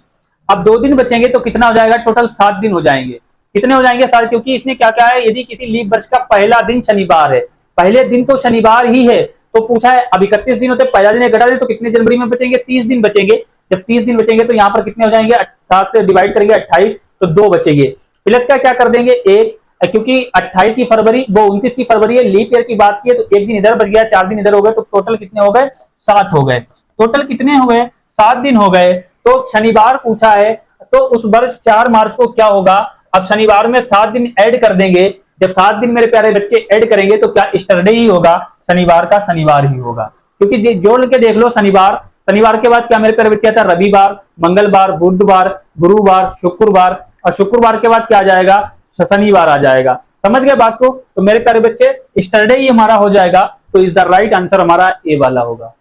अब 2 दिन बचेंगे तो कितना हो जाएगा? टोटल 7 दिन हो जाएंगे। कितने हो जाएंगे? 7, क्योंकि इसने क्या कहा है, यदि किसी लीप वर्ष का पहला दिन शनिवार है, पहले दिन तो शनिवार ही है, तो पूछा है अब 31 दिन होते, पहला दिन घटा दे तो कितने जनवरी में बचेंगे? 30 दिन बचेंगे। जब 30 दिन बचेंगे तो यहाँ पर कितने हो जाएंगे? 7 से डिवाइड करेंगे 28, तो 2 बचेंगे। प्लस का क्या कर देंगे? 1, क्योंकि 28 की फरवरी वो 29 की फरवरी है, लीप ईयर की बात की है, तो 1 दिन इधर बच गया, 4 दिन इधर हो गए, तो टोटल कितने हो गए? 7 हो गए। टोटल कितने हो गए? 7 दिन हो गए। तो शनिवार पूछा है, तो उस वर्ष 4 मार्च को क्या होगा? अब शनिवार में 7 दिन ऐड कर देंगे। जब 7 दिन मेरे प्यारे बच्चे ऐड करेंगे तो क्या स्टरडे ही होगा? शनिवार का शनिवार ही होगा, क्योंकि जोड़ के देख लो, शनिवार के बाद क्या मेरे प्यारे बच्चे आता है? रविवार, मंगलवार, बुधवार, गुरुवार, शुक्रवार, और शुक्रवार के बाद क्या आ जाएगा? शनिवार आ जाएगा। समझ गए बात को? तो मेरे प्यारे बच्चे स्टरडे ही हमारा हो जाएगा, तो इज द राइट आंसर हमारा ए वाला होगा,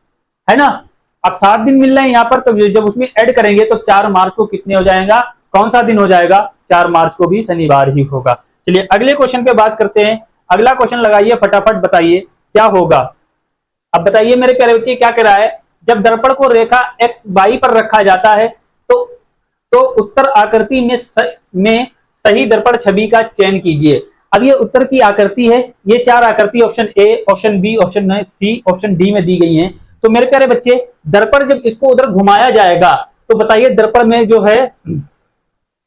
है ना। अब 7 दिन मिल रहे हैं यहाँ पर, तो जब उसमें ऐड करेंगे तो 4 मार्च को कितने हो जाएगा? कौन सा दिन हो जाएगा? 4 मार्च को भी शनिवार ही होगा। चलिए अगले क्वेश्चन पे बात करते हैं। अगला क्वेश्चन लगाइए, फटाफट बताइए क्या होगा। अब बताइए मेरे प्यारे बच्चे क्या कह रहा है, जब दर्पण को रेखा एक्स वाई पर रखा जाता है तो उत्तर आकृति में सही दर्पण छवि का चयन कीजिए। अब ये उत्तर की आकृति है, ये 4 आकृति option A, option B, option C, option D में दी गई हैं। तो मेरे प्यारे बच्चे दर्पण जब इसको उधर घुमाया जाएगा, तो बताइए दर्पण में जो है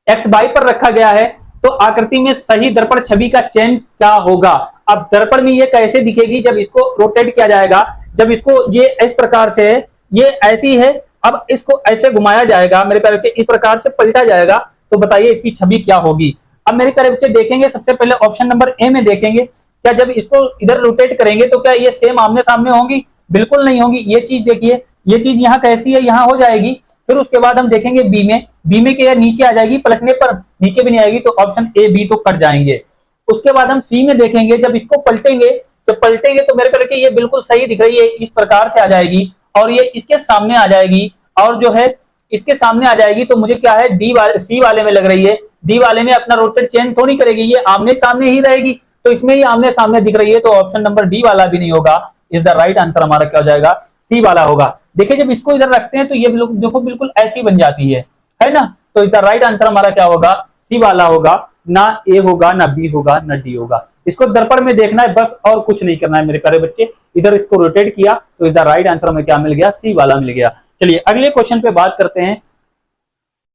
एक्स वाई पर रखा गया है, तो आकृति में सही दर्पण छवि का चयन क्या होगा। अब दर्पण में ये कैसे दिखेगी? जब इसको रोटेट किया जाएगा, जब इसको ये इस प्रकार से है, ये ऐसी है, अब इसको ऐसे घुमाया जाएगा मेरे प्यारे बच्चे, इस प्रकार से पलटा जाएगा, तो बताइए इसकी छवि क्या होगी। अब मेरे प्यारे बच्चे देखेंगे, सबसे पहले ऑप्शन नंबर ए में देखेंगे, क्या जब इसको इधर रोटेट करेंगे तो क्या ये सेम आमने सामने होंगी? बिल्कुल नहीं होंगी। ये चीज देखिए, ये चीज यहाँ कैसी है, यहाँ हो जाएगी। फिर उसके बाद हम देखेंगे बी में क्या नीचे आ जाएगी, पलटने पर नीचे भी नहीं आएगी, तो ऑप्शन ए बी तो कट जाएंगे। उसके बाद हम सी में देखेंगे, जब इसको पलटेंगे तो मेरे प्यारे ये बिल्कुल सही दिख रही है, इस प्रकार से आ जाएगी, और ये इसके सामने आ जाएगी, और जो है इसके सामने आ जाएगी, तो मुझे क्या है सी वाले में लग रही है। डी वाले में अपना रोटेट चेंज थोड़ी करेगी, ये आमने सामने ही रहेगी, तो इसमें ही आमने सामने दिख रही है, तो ऑप्शन नंबर डी वाला भी नहीं होगा। इज द राइट आंसर हमारा क्या हो जाएगा? सी वाला होगा। देखिए जब इसको इधर रखते हैं तो ये देखो बिल्कुल ऐसी बन जाती है ना। तो इज द राइट आंसर हमारा क्या होगा? सी वाला होगा। ना ए होगा, ना बी होगा, ना डी होगा। इसको दर्पण में देखना है बस, और कुछ नहीं करना है मेरे प्यारे बच्चे। इधर इसको रोटेट किया तो इज द राइट आंसर हमें क्या मिल गया? सी वाला मिल गया। चलिए अगले क्वेश्चन पे बात करते हैं।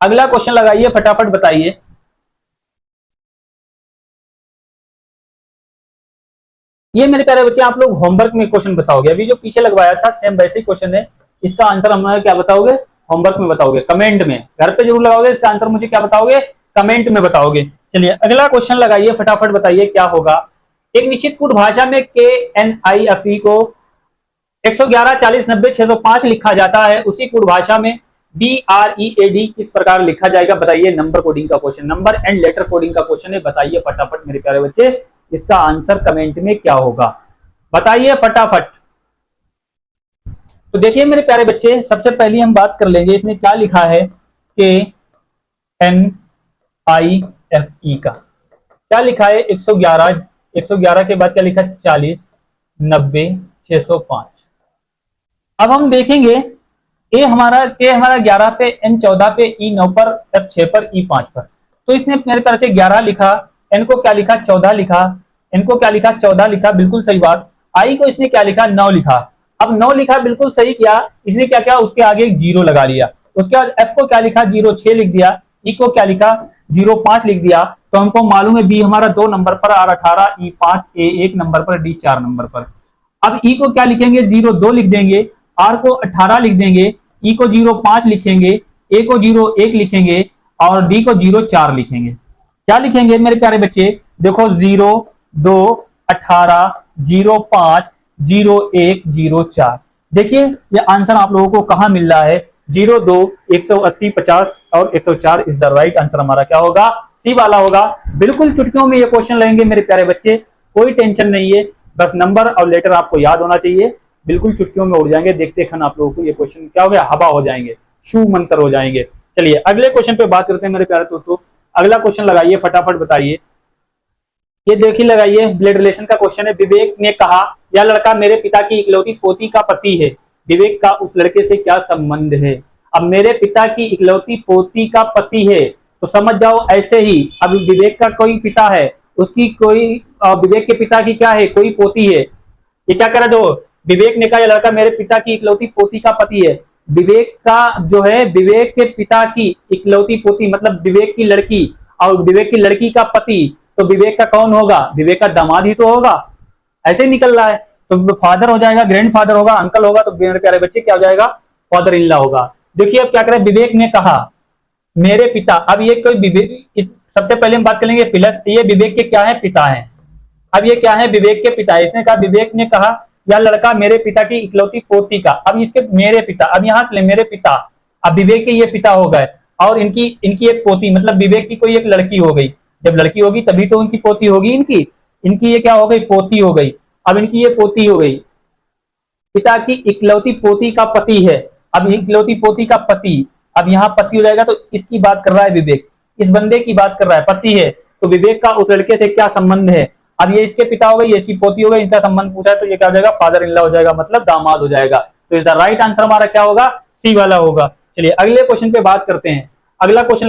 अगला क्वेश्चन लगाइए, फटाफट बताइए। ये मेरे प्यारे बच्चे आप लोग होमवर्क में क्वेश्चन बताओगे। अभी जो पीछे लगवाया था सेम वैसे ही क्वेश्चन है, इसका आंसर हमारा क्या बताओगे? होमवर्क में बताओगे, कमेंट में। घर पे जरूर लगाओगे, इसका आंसर मुझे क्या बताओगे? कमेंट में बताओगे। चलिए अगला क्वेश्चन लगाइए, फटाफट बताइए क्या होगा। एक निश्चित कूट भाषा में KNIFE को 111, 40, 90, 605 लिखा जाता है, उसी कूट भाषा में BREAD किस प्रकार लिखा जाएगा? बताइए। नंबर कोडिंग का question, number and later coding का क्वेश्चन है। बताइए फटाफट मेरे प्यारे बच्चे, इसका आंसर कमेंट में क्या होगा? बताइए फटाफट। तो देखिए मेरे प्यारे बच्चे, सबसे पहले हम बात कर लेंगे, इसने क्या लिखा है? KNIFE का क्या लिखा है? 111 के बाद क्या लिखा? 40, 90, 605। अब हम देखेंगे के हमारा 11 पे, N 14 पे, E 9 पर, F 6 पर, E 5 पर। तो इसने मेरे तरफ से 11 लिखा, N को क्या लिखा? 14 लिखा, N को क्या लिखा? 14 लिखा, बिल्कुल सही बात। I को इसने क्या लिखा? 9 लिखा। अब 9 लिखा, बिल्कुल सही किया। इसने क्या किया? उसके आगे एक 0 लगा लिया। उसके बाद F को क्या लिखा? 06 लिख दिया। E को क्या लिखा? 05 लिख दिया। तो हमको मालूम है B हमारा 2 नंबर पर, R 18, E 5, A 1 नंबर पर, D 4 नंबर पर। अब E को क्या लिखेंगे? 02 लिख देंगे, R को 18 लिख देंगे, E को 05 लिखेंगे, A को 01 लिखेंगे, और D को 04 लिखेंगे। क्या लिखेंगे मेरे प्यारे बच्चे? देखो 0, 0218050104। देखिए ये आंसर आप लोगों को कहां मिल रहा है, 02 180 50 और 104 इज द राइट आंसर। हमारा क्या होगा, सी वाला होगा। बिल्कुल चुटकियों में ये क्वेश्चन लगेंगे मेरे प्यारे बच्चे, कोई टेंशन नहीं है, बस नंबर और लेटर आपको याद होना चाहिए। बिल्कुल चुटकियों में उड़ जाएंगे, देखते खन आप लोगों को ये क्वेश्चन क्या हो गया, हवा हो जाएंगे, शू मंत्र हो जाएंगे। चलिए अगले क्वेश्चन पे बात करते हैं मेरे प्यारे दोस्तों। अगला क्वेश्चन लगाइए, फटाफट बताइए। ये देखिए लगाइए, ब्लड रिलेशन का क्वेश्चन है। विवेक ने कहा यह लड़का मेरे पिता की इकलौती पोती का पति है, विवेक का उस लड़के से क्या संबंध है। अब मेरे पिता की इकलौती पोती का पति है तो समझ जाओ ऐसे ही, अब विवेक का कोई पिता है, उसकी कोई विवेक के पिता की क्या है, कोई पोती है। ये क्या करा, दो विवेक ने कहा यह लड़का मेरे पिता की इकलौती पोती का पति है। विवेक का जो है, विवेक के पिता की इकलौती पोती मतलब विवेक की लड़की, और विवेक की लड़की का पति, तो विवेक का कौन होगा, विवेक का दामाद ही तो होगा, ऐसे निकल रहा है। तो फादर हो जाएगा, ग्रैंड फादर होगा, अंकल होगा, तो मेरे प्यारे बच्चे क्या हो जाएगा, फादर इन लॉ होगा। देखिए अब क्या करें, विवेक ने कहा मेरे पिता, अब ये कोई विवेक, सबसे पहले हम बात करेंगे प्लस, ये विवेक के क्या है, पिता है। अब ये क्या है, विवेक के पिता है। इसने कहा, विवेक ने कहा यह लड़का मेरे पिता की इकलौती पोती का, अब इसके मेरे पिता, अब यहां से ले मेरे पिता, अब विवेक के ये पिता हो गए, और इनकी एक पोती मतलब विवेक की कोई एक लड़की हो गई। जब लड़की होगी तभी तो उनकी पोती होगी, इनकी ये क्या हो गई, पोती हो गई। अब इनकी ये पोती हो गई, पिता की इकलौती पोती का पति है। अब इकलौती पोती का पति, अब यहाँ पति हो जाएगा, तो इसकी बात कर रहा है विवेक, इस बंदे की बात कर रहा है, पति है, तो विवेक का उस लड़के से क्या संबंध है। अब ये इसके पिता हो गए, ये इसकी पोती हो गई, इसका संबंध पूछा है तो ये क्या हो जाएगा, फादर इन लॉ हो जाएगा, मतलब दामाद हो जाएगा। तो इसका राइट आंसर हमारा क्या होगा, सी वाला होगा। चलिए अगले क्वेश्चन पे बात करते हैं। अगला क्वेश्चन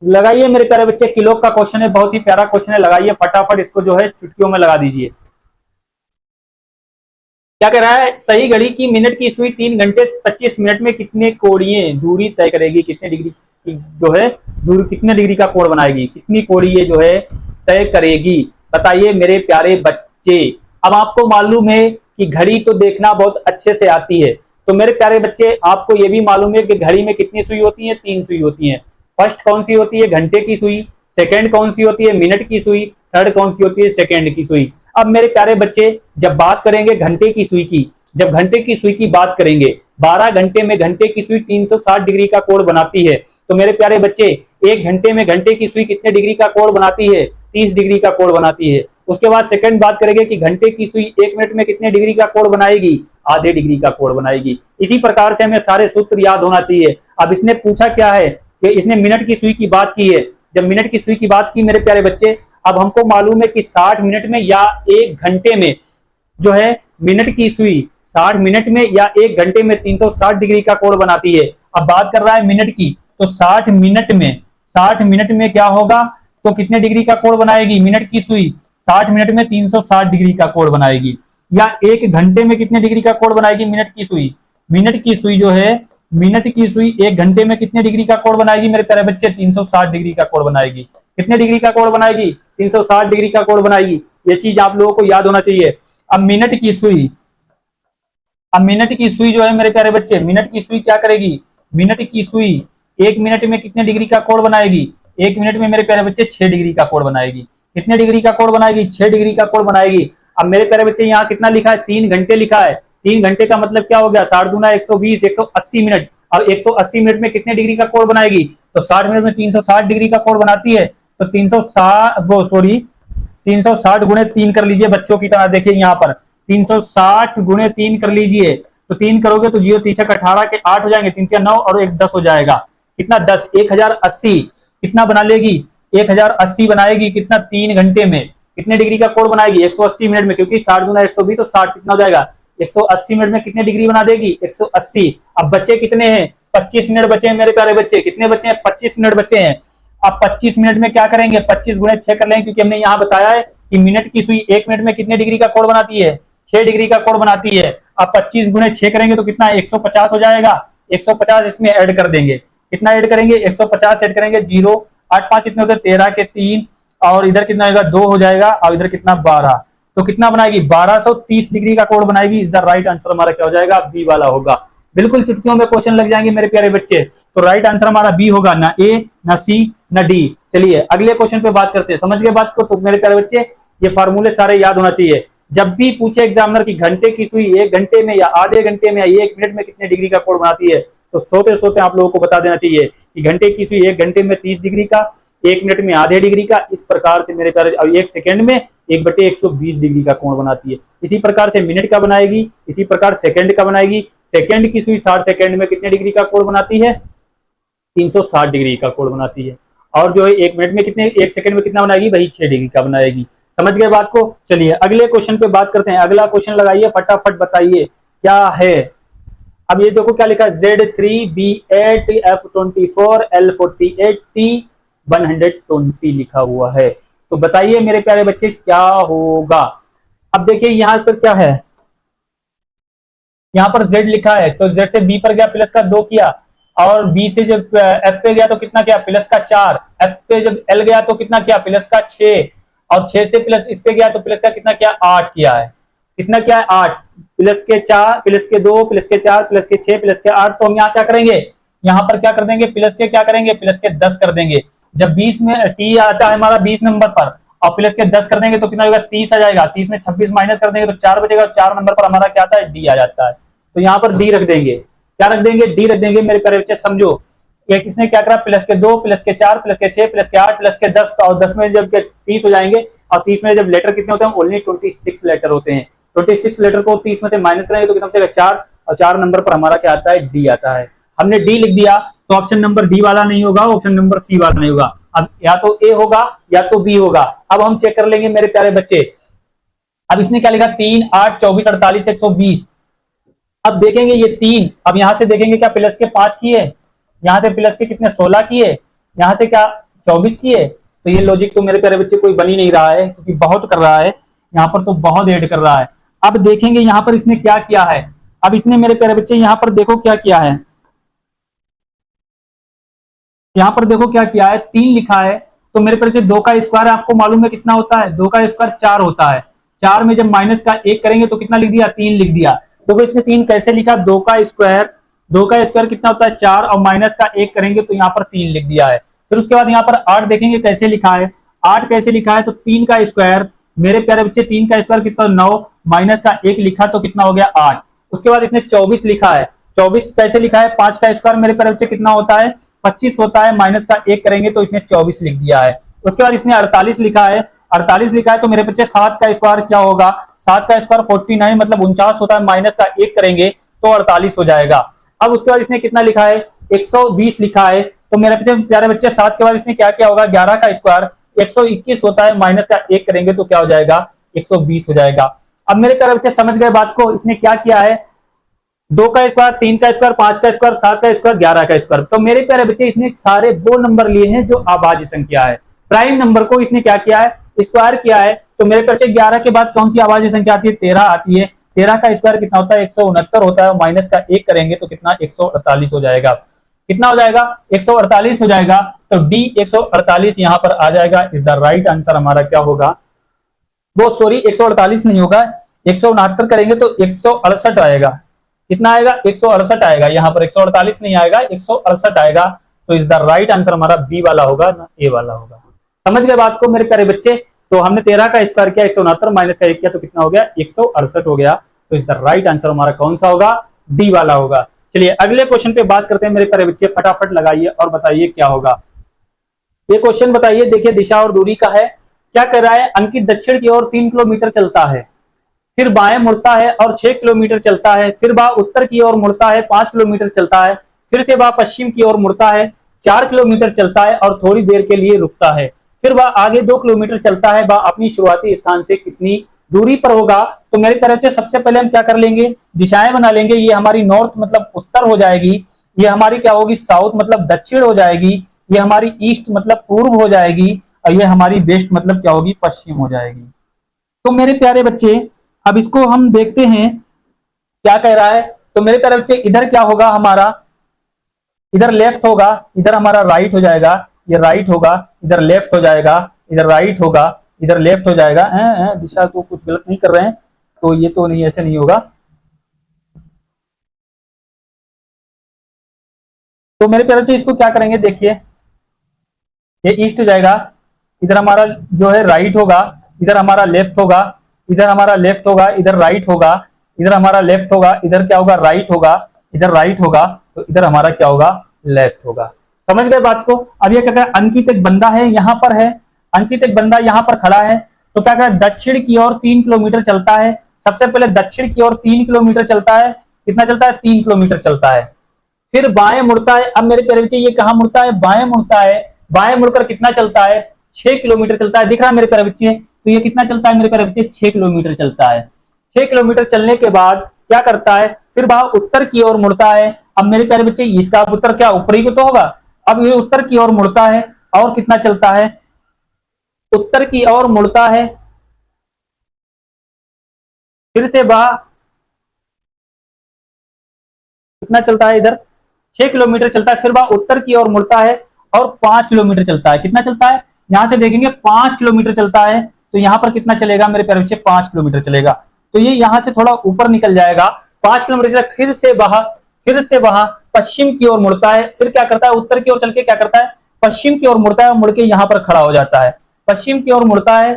लगाइए मेरे प्यारे बच्चे, किलो का क्वेश्चन है, बहुत ही प्यारा क्वेश्चन है, लगाइए फटाफट इसको, जो है चुटकियों में लगा दीजिए। क्या कह रहा है, सही घड़ी की मिनट की सुई 3 घंटे 25 मिनट में कितने कोणीय दूरी तय करेगी, कितने डिग्री की जो है दूरी, कितने डिग्री का कोण बनाएगी, कितनी कोणीय ये जो है तय करेगी, बताइए मेरे प्यारे बच्चे। अब आपको मालूम है कि घड़ी तो देखना बहुत अच्छे से आती है, तो मेरे प्यारे बच्चे आपको ये भी मालूम है कि घड़ी में कितनी सुई होती है, 3 सुई होती है। फर्स्ट कौन सी होती है, घंटे की सुई, सेकंड कौन सी होती है, मिनट की सुई, थर्ड कौन सी होती है, सेकंड की सुई। अब मेरे प्यारे बच्चे जब बात करेंगे घंटे की सुई की, जब घंटे की सुई की बात करेंगे, 12 घंटे में घंटे की सुई 360 डिग्री का कोण बनाती है। तो मेरे प्यारे बच्चे 1 घंटे में घंटे की सुई कितने डिग्री का कोण बनाती है, 30 डिग्री का कोण बनाती है। उसके बाद सेकंड बात करेंगे कि घंटे की सुई 1 मिनट में कितने डिग्री का कोण बनाएगी, आधे डिग्री का कोण बनाएगी। इसी प्रकार से हमें सारे सूत्र याद होना चाहिए। अब इसने पूछा क्या है कि इसने मिनट की सुई की बात की है। जब मिनट की सुई की बात की मेरे प्यारे बच्चे, अब हमको मालूम है कि 60 मिनट में या 1 घंटे में जो है मिनट की सुई 60 मिनट में या 1 घंटे में 360 डिग्री का कोण बनाती है। अब बात कर रहा है मिनट की, तो 60 मिनट में क्या होगा, तो कितने डिग्री का कोण बनाएगी मिनट की सुई, 60 मिनट में 360 डिग्री का कोण बनाएगी। या 1 घंटे में कितने डिग्री का कोण बनाएगी मिनट की सुई, मिनट की सुई जो है, मिनट की सुई 1 घंटे में कितने डिग्री का कोण बनाएगी मेरे प्यारे बच्चे, 360 डिग्री का कोण बनाएगी। कितने डिग्री का कोण बनाएगी, 360 डिग्री का कोण बनाएगी। ये चीज आप लोगों को याद होना चाहिए। अब मिनट की सुई, अब मिनट की सुई जो है मेरे प्यारे बच्चे, मिनट की सुई क्या करेगी, मिनट की सुई 1 मिनट में कितने डिग्री का कोण बनाएगी, 1 मिनट में मेरे प्यारे बच्चे 6 डिग्री का कोण बनाएगी। कितने डिग्री का कोण बनाएगी, 6 डिग्री का कोण बनाएगी। अब मेरे प्यारे बच्चे यहाँ कितना लिखा है, 3 घंटे लिखा है। 3 घंटे का मतलब क्या हो गया, 60 दूना 120, 180 मिनट। अब 180 मिनट में कितने डिग्री का कोण बनाएगी, तो 60 मिनट में 360 डिग्री का कोण बनाती है। तो 360 गुणे 3 कर लीजिए बच्चों की तरह, देखिए यहाँ पर 360 गुणे 3 कर लीजिए, तो 3 करोगे तो 0 3 18 के 8 हो जाएंगे, 3 के 9 और 1 10 हो जाएगा। कितना 10, 1080 कितना बना लेगी, 1080 बनाएगी। कितना 3 घंटे में कितने डिग्री का कोण बनाएगी, 180 मिनट में, क्योंकि 60 गुना 120 और 60 कितना हो जाएगा, 180 मिनट में कितने डिग्री बना देगी, 180। अब बच्चे कितने हैं, 25 मिनट बचे हैं मेरे प्यारे बच्चे। कितने बचे हैं, 25 मिनट बचे हैं। अब 25 मिनट में क्या करेंगे, 25 गुणे 6 कर लेंगे, क्योंकि हमने यहाँ बताया है कि मिनट की सुई 1 मिनट में कितने डिग्री का कोण बनाती है, 6 डिग्री का कोण बनाती है। अब 25 गुणे 6 करेंगे तो कितना 150 हो जाएगा। 150 इसमें ऐड कर देंगे, कितना ऐड करेंगे, 150 ऐड करेंगे, 0 8 5 कितने होते हैं, 13 के 3 और इधर कितना होगा 2 हो जाएगा, और इधर कितना 12, तो कितना बनाएगी 1230 डिग्री का कोण बनाएगी। इस द राइट आंसर हमारा क्या हो जाएगा, बी वाला होगा। बिल्कुल चुटकियों में क्वेश्चन लग जाएंगे मेरे प्यारे बच्चे, तो राइट आंसर हमारा बी होगा, ना ए ना सी न डी। चलिए अगले क्वेश्चन पे बात करते हैं। समझ गए बात को? तो मेरे प्यारे बच्चे ये फार्मूले सारे याद होना चाहिए। जब भी पूछे एग्जामिनर की घंटे की सुई 1 घंटे में या आधे घंटे में या 1 मिनट में कितने डिग्री का कोण बनाती है, तो सोते सोते आप लोगों को बता देना चाहिए कि घंटे की सुई 1 घंटे में 30 डिग्री का, 1 मिनट में आधे डिग्री का, इस प्रकार से मेरे प्यारे, और 1 सेकंड में 1/120 डिग्री का कोण बनाती है। इसी प्रकार से मिनट का बनाएगी, इसी प्रकार सेकंड का बनाएगी। सेकंड की सुई 60 सेकंड में कितने डिग्री का कोण बनाती है? 360 डिग्री का कोण बनाती है। और जो है 1 मिनट में कितने, 1 सेकंड में कितना बनाएगी? वही 6 डिग्री का बनाएगी। समझ गए बात को? चलिए अगले क्वेश्चन पे बात करते हैं। अगला क्वेश्चन लगाइए, फटाफट बताइए क्या है। अब ये देखो क्या लिखा है, Z3B8 F24 L48 T120 लिखा हुआ है। तो बताइए मेरे प्यारे बच्चे क्या होगा। अब देखिए यहां पर क्या है, यहां पर Z लिखा है तो Z से B पर गया, प्लस का 2 किया, और B से जब F पे गया तो कितना किया? प्लस का 4। F पे जब L गया तो कितना किया? प्लस का 6, और 6 से प्लस इस पे गया तो प्लस का कितना किया? 8 किया है। कितना किया है? 8। प्लस के 4, प्लस के 2, प्लस के 4, प्लस के 6, प्लस के 8। तो हम यहाँ क्या करेंगे? यहाँ पर क्या कर देंगे? प्लस के क्या करेंगे? प्लस के 10 कर देंगे। जब 20 में टी आता है हमारा 20 नंबर पर, और प्लस के 10 कर देंगे तो कितना होगा? 30 आ जाएगा। 30 में 26 माइनस कर देंगे तो 4 बचेगा, और 4 नंबर पर हमारा क्या आता है? डी आ जाता है। तो यहाँ पर डी रख देंगे। क्या रख देंगे? डी रख देंगे। मेरे प्यारे बच्चे समझो, ये किसने क्या करा? प्लस के 2, प्लस के 4, प्लस के 6, प्लस के 8, प्लस के 10, और 10 में जब 30 हो जाएंगे, और 30 में जब लेटर कितने होते हैं? ओनली 26 लेटर होते हैं। 26 लेटर को 30 में से माइनस करेंगे तो कितना बचेगा? 4, और 4 नंबर पर हमारा क्या आता है? डी आता है। हमने डी लिख दिया तो ऑप्शन नंबर डी वाला नहीं होगा, ऑप्शन नंबर सी वाला नहीं होगा। अब या तो ए होगा या तो बी होगा। अब हम चेक कर लेंगे मेरे प्यारे बच्चे। अब इसने क्या लिखा? 3, 8, 24, 48, 120। अब देखेंगे ये 3, अब यहां से देखेंगे क्या प्लस के 5 किए, यहां से प्लस के कितने 16 किए, यहां से क्या 24 किए। तो ये लॉजिक तो मेरे प्यारे बच्चे कोई बन ही नहीं रहा है, क्योंकि बहुत कर रहा है यहाँ पर, तो बहुत ऐड कर रहा है। अब देखेंगे यहाँ पर इसने क्या किया है। अब इसने मेरे प्यारे बच्चे यहाँ पर देखो क्या किया है, यहाँ पर देखो क्या किया है, 3 लिखा है। तो मेरे प्यारे बच्चे 2 का स्क्वायर आपको मालूम है कितना होता है? 2 का स्क्वायर 4 होता है। 4 में जब माइनस का 1 करेंगे तो कितना लिख दिया? 3 लिख दिया। देखो इसने 3 कैसे लिखा? 2 का स्क्वायर कितना होता है? 4, और माइनस का 1 करेंगे तो यहाँ पर 3 लिख दिया है। फिर उसके बाद यहाँ पर 8 देखेंगे कैसे लिखा है। 8 कैसे लिखा है? तो 3 का स्क्वायर, मेरे प्यारे बच्चे 3 का स्क्वायर कितना? 9, माइनस का 1 लिखा तो कितना हो गया? 8। उसके बाद इसने 24 लिखा है। 24 कैसे लिखा है? 5 का स्क्वायर मेरे प्यारे बच्चे कितना होता है? 25 होता है, माइनस का 1 करेंगे तो इसने 24 लिख दिया है। उसके बाद इसने 48 लिखा है। 48 लिखा है तो मेरे बच्चे 7 का स्क्वायर क्या होगा? 7 का स्क्वायर 49 मतलब 49 होता है, माइनस का 1 करेंगे तो 48 हो जाएगा। अब उसके बाद इसने कितना लिखा है? 120 लिखा है। तो मेरे प्यारे बच्चे 7 के बाद इसने क्या किया होगा? 11 का स्क्वायर 121 होता है, माइनस का 1 करेंगे तो क्या हो जाएगा? 120 हो जाएगा। अब मेरे प्यारे बच्चे समझ गए बात को? इसने क्या किया है? 2 का स्क्वायर, 3 का स्क्वायर, 5 का स्क्वायर, 7 का स्क्वायर, 11 का स्क्वायर। तो मेरे प्यारे बच्चे इसने सारे वो नंबर लिए हैं जो अभाज्य संख्या है। प्राइम नंबर को इसने क्या किया है? स्क्वायर किया है। तो मेरे बच्चे 11 के बाद कौन सी अभाज्य संख्या आती है? 13 आती है। 13 का स्क्वायर कितना होता है? 169 होता है, माइनस का 1 करेंगे तो कितना? 148 हो जाएगा। कितना हो जाएगा? 148 हो जाएगा। तो डी 148 यहाँ पर आ जाएगा। इज द राइट आंसर हमारा क्या होगा? वो सॉरी 148 नहीं होगा, 169 करेंगे तो 168 आएगा। कितना आएगा? 168 आएगा। यहाँ पर 148 नहीं आएगा, 168 आएगा। तो इज द राइट आंसर हमारा बी वाला होगा, ना ए वाला होगा। समझ गए बात को मेरे प्यारे बच्चे? तो हमने 13 का स्क्वायर किया, 169 माइनस का 1 किया तो कितना हो गया? 168 हो गया। तो इज द राइट आंसर हमारा कौन सा होगा? डी वाला होगा। चलिए अगले क्वेश्चन पे बात करते हैं मेरे प्यारे बच्चे। फटाफट लगाइए और बताइए क्या होगा। ये क्वेश्चन बताइए, देखिए दिशा और दूरी का है। क्या कर रहा है? अंकित दक्षिण की ओर 3 किलोमीटर चलता है, फिर बाएं मुड़ता है और 6 किलोमीटर चलता है, फिर वह उत्तर की ओर मुड़ता है, 5 किलोमीटर चलता है, फिर से वह पश्चिम की ओर मुड़ता है, 4 किलोमीटर चलता है और थोड़ी देर के लिए रुकता है, फिर वह आगे 2 किलोमीटर चलता है। वह अपनी शुरुआती स्थान से कितनी दूरी पर होगा? तो मेरी तरफ से सबसे पहले हम क्या कर लेंगे? दिशाएं बना लेंगे। ये हमारी नॉर्थ मतलब उत्तर हो जाएगी, ये हमारी क्या होगी? साउथ मतलब दक्षिण हो जाएगी, ये हमारी ईस्ट मतलब पूर्व हो जाएगी, और ये हमारी वेस्ट मतलब क्या होगी? पश्चिम हो जाएगी। तो मेरे प्यारे बच्चे अब इसको हम देखते हैं क्या कह रहा है। तो मेरे प्यारे बच्चे इधर क्या होगा हमारा? इधर लेफ्ट होगा, इधर हमारा राइट हो जाएगा, ये राइट होगा, इधर लेफ्ट हो जाएगा, इधर राइट होगा, इधर लेफ्ट हो जाएगा। दिशा को कुछ गलत नहीं कर रहे हैं, तो ये तो नहीं, ऐसे नहीं होगा। तो मेरे प्यारे बच्चे इसको क्या करेंगे? देखिए ये ईस्ट हो जाएगा, इधर हमारा जो है राइट होगा, इधर हमारा लेफ्ट होगा, इधर हमारा लेफ्ट होगा, इधर राइट होगा, इधर हमारा लेफ्ट होगा, इधर क्या होगा राइट होगा, इधर राइट होगा, तो इधर हमारा क्या होगा लेफ्ट होगा। समझ गए बात को। अब ये क्या करें, अंकित एक बंदा है यहाँ पर है, अंकित एक बंदा यहाँ पर खड़ा है, तो क्या करें दक्षिण की ओर 3 किलोमीटर चलता है। सबसे पहले दक्षिण की ओर 3 किलोमीटर चलता है, कितना चलता है 3 किलोमीटर चलता है। फिर बाएं मुड़ता है। अब मेरे प्यारे बच्चे ये कहां मुड़ता है, बाएं मुड़ता है। बाएं मुड़कर कितना चलता है 6 किलोमीटर चलता है। दिख रहा है मेरे प्यारे बच्चे, तो ये कितना चलता है मेरे प्यारे बच्चे 6 किलोमीटर चलता है। 6 किलोमीटर चलने के बाद क्या करता है, फिर वह उत्तर की ओर मुड़ता है। अब मेरे प्यारे बच्चे इसका उत्तर क्या ऊपरी को तो होगा, अब ये उत्तर की ओर मुड़ता है और कितना चलता है, उत्तर की ओर मुड़ता है। फिर से वह कितना चलता है, इधर 6 किलोमीटर चलता है। फिर वह उत्तर की ओर मुड़ता है और 5 किलोमीटर चलता है। कितना चलता है, यहां से देखेंगे 5 किलोमीटर चलता है, तो यहां पर कितना चलेगा मेरे प्यारे बच्चे 5 किलोमीटर चलेगा। तो ये यहां से थोड़ा ऊपर निकल जाएगा, 5 किलोमीटर चलेगा। फिर से वहां पश्चिम की ओर मुड़ता है। फिर क्या करता है, उत्तर की ओर चल के क्या करता है, पश्चिम की ओर मुड़ता है, मुड़ के यहां पर खड़ा हो जाता है। पश्चिम की ओर मुड़ता है,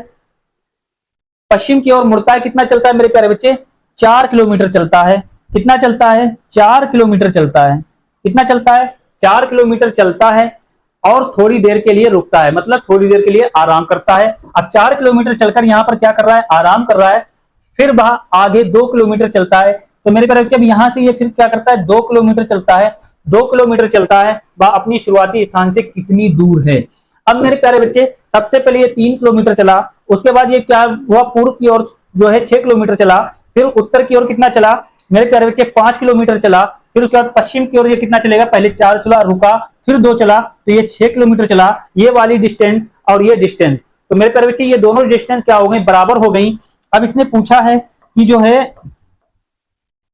पश्चिम की ओर मुड़ता है। कितना चलता है मेरे प्यारे बच्चे 4 किलोमीटर चलता है। कितना चलता है 4 किलोमीटर चलता है। कितना चलता है 4 किलोमीटर चलता है और थोड़ी देर के लिए रुकता है, मतलब थोड़ी देर के लिए आराम करता है। अब 4 किलोमीटर चलकर यहां पर क्या कर रहा है, आराम कर रहा है। फिर वह आगे 2 किलोमीटर चलता है। तो मेरे प्यारे बच्चे अब यहां से ये फिर क्या करता है 2 किलोमीटर चलता है। 2 किलोमीटर चलता है, वह अपनी शुरुआती स्थान से कितनी दूर है। अब मेरे प्यारे बच्चे सबसे पहले ये 3 किलोमीटर चला, उसके बाद ये क्या हुआ पूर्व की ओर जो है 6 किलोमीटर चला, फिर उत्तर की ओर कितना चला मेरे प्यारे बच्चे 5 किलोमीटर चला। फिर उसके बाद पश्चिम की ओर ये कितना चलेगा, पहले 4 चला, रुका, फिर 2 चला, तो ये 6 किलोमीटर चला। ये वाली डिस्टेंस और ये डिस्टेंस, तो मेरे प्यारे बच्चे ये दोनों डिस्टेंस क्या हो गई, बराबर हो गई। अब इसने पूछा है कि जो है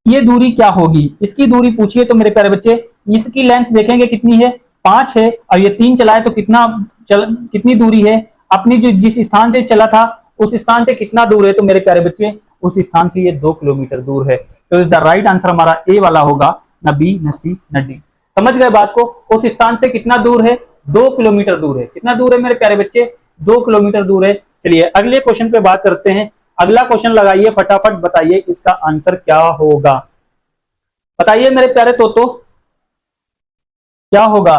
ये दूरी क्या होगी, इसकी दूरी पूछिए। तो मेरे प्यारे बच्चे इसकी लेंथ देखेंगे कितनी है 5 है, और ये 3 चला है, तो कितनी दूरी है, अपनी जो जिस स्थान से चला था उस स्थान से कितना दूर है। तो मेरे प्यारे बच्चे उस स्थान से ये 2 किलोमीटर दूर है। तो इज द राइट आंसर हमारा ए वाला होगा, न बी न सी न डी। समझ गए बात को। उस स्थान से कितना दूर है 2 किलोमीटर दूर है। कितना दूर है मेरे प्यारे बच्चे 2 किलोमीटर दूर है। चलिए अगले क्वेश्चन पे बात करते हैं। अगला क्वेश्चन लगाइए, फटाफट बताइए इसका आंसर क्या होगा। बताइए मेरे प्यारे तोतो क्या होगा।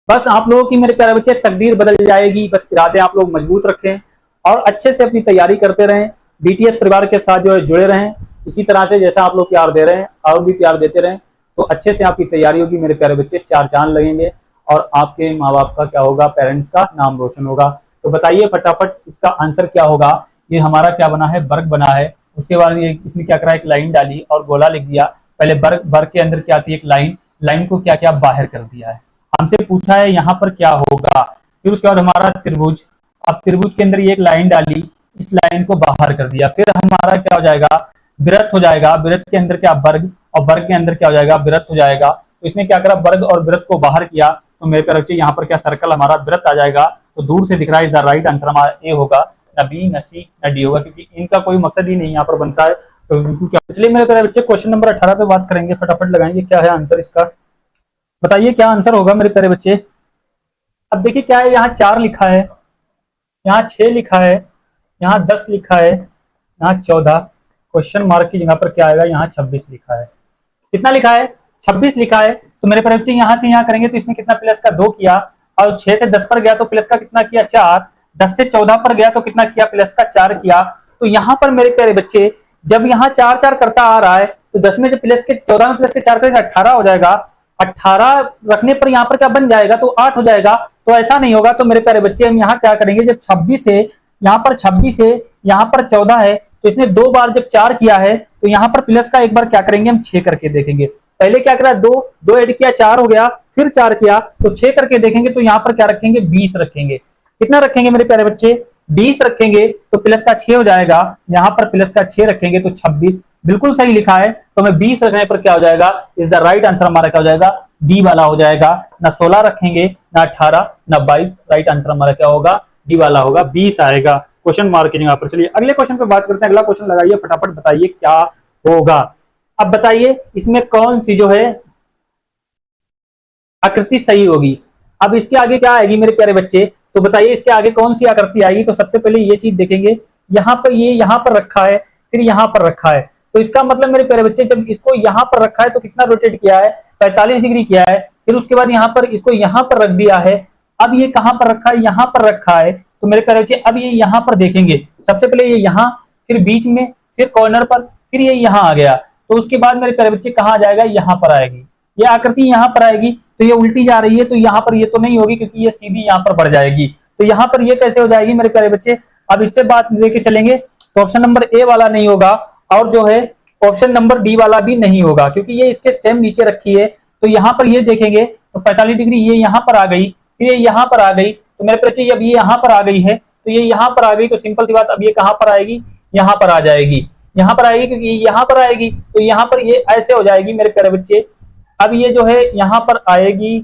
बस आप लोगों की मेरे प्यारे बच्चे तकदीर बदल जाएगी, बस इरादे आप लोग मजबूत रखें और अच्छे से अपनी तैयारी करते रहें। बीटीएस परिवार के साथ जो है जुड़े रहें, इसी तरह से जैसा आप लोग प्यार दे रहे हैं और भी प्यार देते रहें, तो अच्छे से आपकी तैयारी होगी मेरे प्यारे बच्चे, 4 चांद लगेंगे और आपके माँ बाप का क्या होगा, पेरेंट्स का नाम रोशन होगा। तो बताइए फटाफट इसका आंसर क्या होगा। ये हमारा क्या बना है, वर्ग बना है। उसके बाद ये इसमें क्या करा, एक लाइन डाली और गोला लिख दिया। पहले वर्ग के अंदर क्या थी, एक लाइन को क्या क्या बाहर कर दिया है। हमसे पूछा है यहाँ पर क्या होगा, फिर उसके बाद हमारा त्रिभुज। अब त्रिभुज के अंदर ये एक लाइन डाली, इस लाइन को बाहर कर दिया। फिर हमारा क्या हो जाएगा, वृत्त हो जाएगा। वृत्त के अंदर क्या वर्ग, और वर्ग के अंदर क्या हो जाएगा, वृत्त हो जाएगा। तो इसने क्या करा, वर्ग और वृत्त को बाहर किया। तो मेरे प्यारे बच्चे यहाँ पर क्या सर्कल हमारा वृत्त आ जाएगा। तो दूर से दिख रहा है, इसका राइट आंसर हमारा ए होगा, न बी न सी न डी होगा, क्योंकि इनका कोई मकसद ही नहीं यहाँ पर बनता है। तो बिल्कुल क्या, चलिए मेरे प्यारे बच्चे क्वेश्चन नंबर 18 पे बात करेंगे। फटाफट लगाएंगे क्या है आंसर इसका, बताइए क्या आंसर होगा मेरे प्यारे बच्चे। अब देखिए क्या है, यहाँ 4 लिखा है, यहाँ 6 लिखा है, यहाँ 10 लिखा है, यहाँ 14, क्वेश्चन मार्क की जगह पर क्या आएगा, यहाँ 26 लिखा है। कितना लिखा है 26 लिखा है। तो मेरे प्यारे बच्चे यहाँ से यहाँ करेंगे तो इसने कितना प्लस का 2 किया, और 6 से 10 पर गया तो प्लस का कितना किया 4, 10 से 14 पर गया तो कितना किया, प्लस का 4 किया। तो यहाँ पर मेरे प्यारे बच्चे जब यहाँ 4 4 करता आ रहा है, तो 10 में जो प्लस के 14 में प्लस के 4 करेगा 18 हो जाएगा। 18 रखने पर यहाँ पर क्या बन जाएगा, तो 8 हो जाएगा। तो ऐसा नहीं होगा। तो मेरे प्यारे बच्चे हम यहाँ क्या करेंगे, जब 26 है, यहाँ पर 26 है, यहाँ पर 14 है, तो इसने 2 बार जब 4 किया है, तो यहाँ पर प्लस का एक बार क्या करेंगे, हम 6 करके देखेंगे। पहले क्या करा, 2 ऐड किया 4 हो गया, फिर 4 किया, तो 6 करके देखेंगे। तो यहाँ पर क्या रखेंगे, 20 रखेंगे। कितना रखेंगे मेरे प्यारे बच्चे, 20 रखेंगे, तो प्लस का 6 हो जाएगा। यहाँ पर प्लस का 6 रखेंगे तो 26, बिल्कुल सही लिखा है। तो हमें 20 रखने पर क्या हो जाएगा, इज द राइट आंसर हमारा क्या हो जाएगा, डी वाला हो जाएगा। ना 16 रखेंगे, ना 18, ना 22, राइट आंसर हमारा क्या होगा, डी वाला होगा, 20 आएगा। क्वेश्चन मार्क की जगह पर। चलिए अगले क्वेश्चन पे बात करते हैं। अगला क्वेश्चन लगाइए फटाफट, बताइए क्या होगा। अब बताइए इसमें कौन सी जो है आकृति सही होगी। अब इसके आगे क्या आएगी मेरे प्यारे बच्चे, तो बताइए इसके आगे कौन सी आकृति आएगी। तो सबसे पहले ये चीज देखेंगे, यहाँ पर ये यहाँ पर रखा है, फिर यहाँ पर रखा है, तो इसका मतलब मेरे प्यारे बच्चे जब इसको यहाँ पर रखा है तो कितना रोटेट किया है, 45 डिग्री किया है। फिर उसके बाद यहाँ पर इसको यहाँ पर रख दिया है। अब ये कहाँ पर रखा है, यहाँ पर रखा है। तो मेरे प्यारे बच्चे अब ये यहाँ पर देखेंगे, सबसे पहले ये यहाँ, फिर बीच में, फिर कॉर्नर पर, फिर ये यहाँ आ गया। तो उसके बाद मेरे प्यारे बच्चे कहाँ जाएगा, यहाँ पर आएगी। ये आकृति यहाँ पर आएगी, तो ये उल्टी जा रही है, तो यहाँ पर ये तो नहीं होगी क्योंकि ये सीधी यहाँ पर बढ़ जाएगी। तो यहाँ पर ये कैसे हो जाएगी मेरे प्यारे बच्चे। अब इससे बात लेके चलेंगे तो ऑप्शन नंबर ए वाला नहीं होगा, और जो है ऑप्शन नंबर डी वाला भी नहीं होगा, क्योंकि ये इसके सेम नीचे रखी है। तो यहाँ पर ये देखेंगे तो 45 डिग्री ये यहाँ पर आ गई, फिर ये यहाँ पर आ गई। तो मेरे बच्चे अब ये यहाँ पर आ गई है, तो ये यहाँ पर आ गई, तो सिंपल सी बात अब ये कहाँ पर आएगी, यहाँ पर आ जाएगी। यहाँ पर आएगी क्योंकि यहाँ पर आएगी, तो यहाँ पर ये ऐसे हो जाएगी मेरे प्यारे बच्चे। अब ये जो है यहाँ पर आएगी,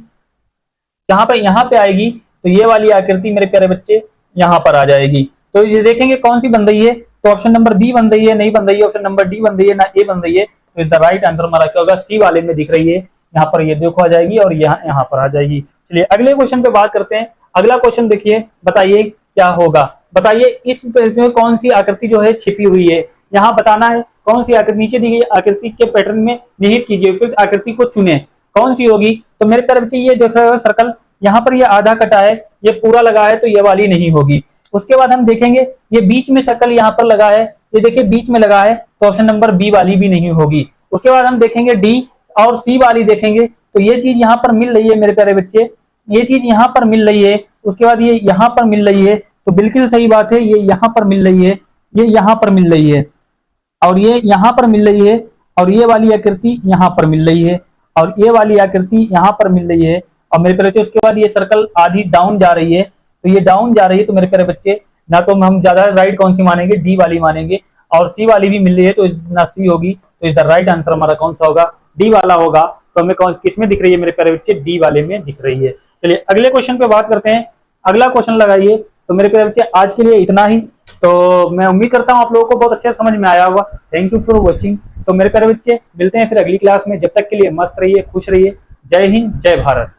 यहाँ पे आएगी, तो ये वाली आकृति मेरे प्यारे बच्चे यहाँ पर आ जाएगी। तो ये देखेंगे कौन सी बन रही है, तो ऑप्शन नंबर बी बन रही है, नहीं बन रही है। ऑप्शन नंबर डी बन रही है, ना ए बन रही है। तो इज द राइट आंसर हमारा क्या होगा, सी वाले में दिख रही है। यहाँ पर ये देखो आ जाएगी और यहाँ पर आ जाएगी। चलिए अगले क्वेश्चन पे बात करते हैं। अगला क्वेश्चन देखिए, बताइए क्या होगा। बताइए इस में कौन सी आकृति जो है छिपी हुई है, यहाँ बताना है कौन सी आकृति। नीचे दी गई आकृति के पैटर्न में निहित कीजिए, उपयुक्त आकृति को चुने, कौन सी होगी। तो मेरे तरफ बच्चे ये देख रहे हो सर्कल, यहाँ पर ये आधा कटा है, ये पूरा लगा है, तो ये वाली नहीं होगी। उसके बाद हम देखेंगे ये बीच में सर्कल यहाँ पर लगा है, ये देखिए बीच में लगा है, तो ऑप्शन नंबर बी वाली भी नहीं होगी। उसके बाद हम देखेंगे डी और सी वाली देखेंगे, तो ये चीज यहाँ पर मिल रही है मेरे प्यारे बच्चे, ये चीज यहाँ पर मिल रही है। उसके बाद ये यहाँ पर मिल रही है, तो बिल्कुल सही बात है, ये यहाँ पर मिल रही है, ये यहाँ पर मिल रही है, और ये यहाँ पर मिल रही है, और ये वाली आकृति यहाँ पर मिल रही है, और ये वाली आकृति यहाँ पर मिल रही है। और मेरे प्यारे बच्चे उसके बाद ये सर्कल आधी डाउन जा रही है, तो ये डाउन जा रही है। तो मेरे प्यारे बच्चे ना तो हम ज्यादा राइट कौन सी मानेंगे, डी वाली मानेंगे, और सी वाली भी मिल रही है, तो ना सी होगी। तो इस द राइट आंसर हमारा कौन सा होगा, डी वाला होगा। तो हमें कौन किस में दिख रही है मेरे प्यारे बच्चे, डी वाले में दिख रही है। चलिए अगले क्वेश्चन पे बात करते हैं। अगला क्वेश्चन लगाइए। तो मेरे प्यारे बच्चे आज के लिए इतना ही। तो मैं उम्मीद करता हूँ आप लोगों को बहुत अच्छा समझ में आया होगा। Thank you for watching. तो मेरे प्यारे बच्चे मिलते हैं फिर अगली क्लास में। जब तक के लिए मस्त रहिए, खुश रहिए। जय हिंद, जय भारत।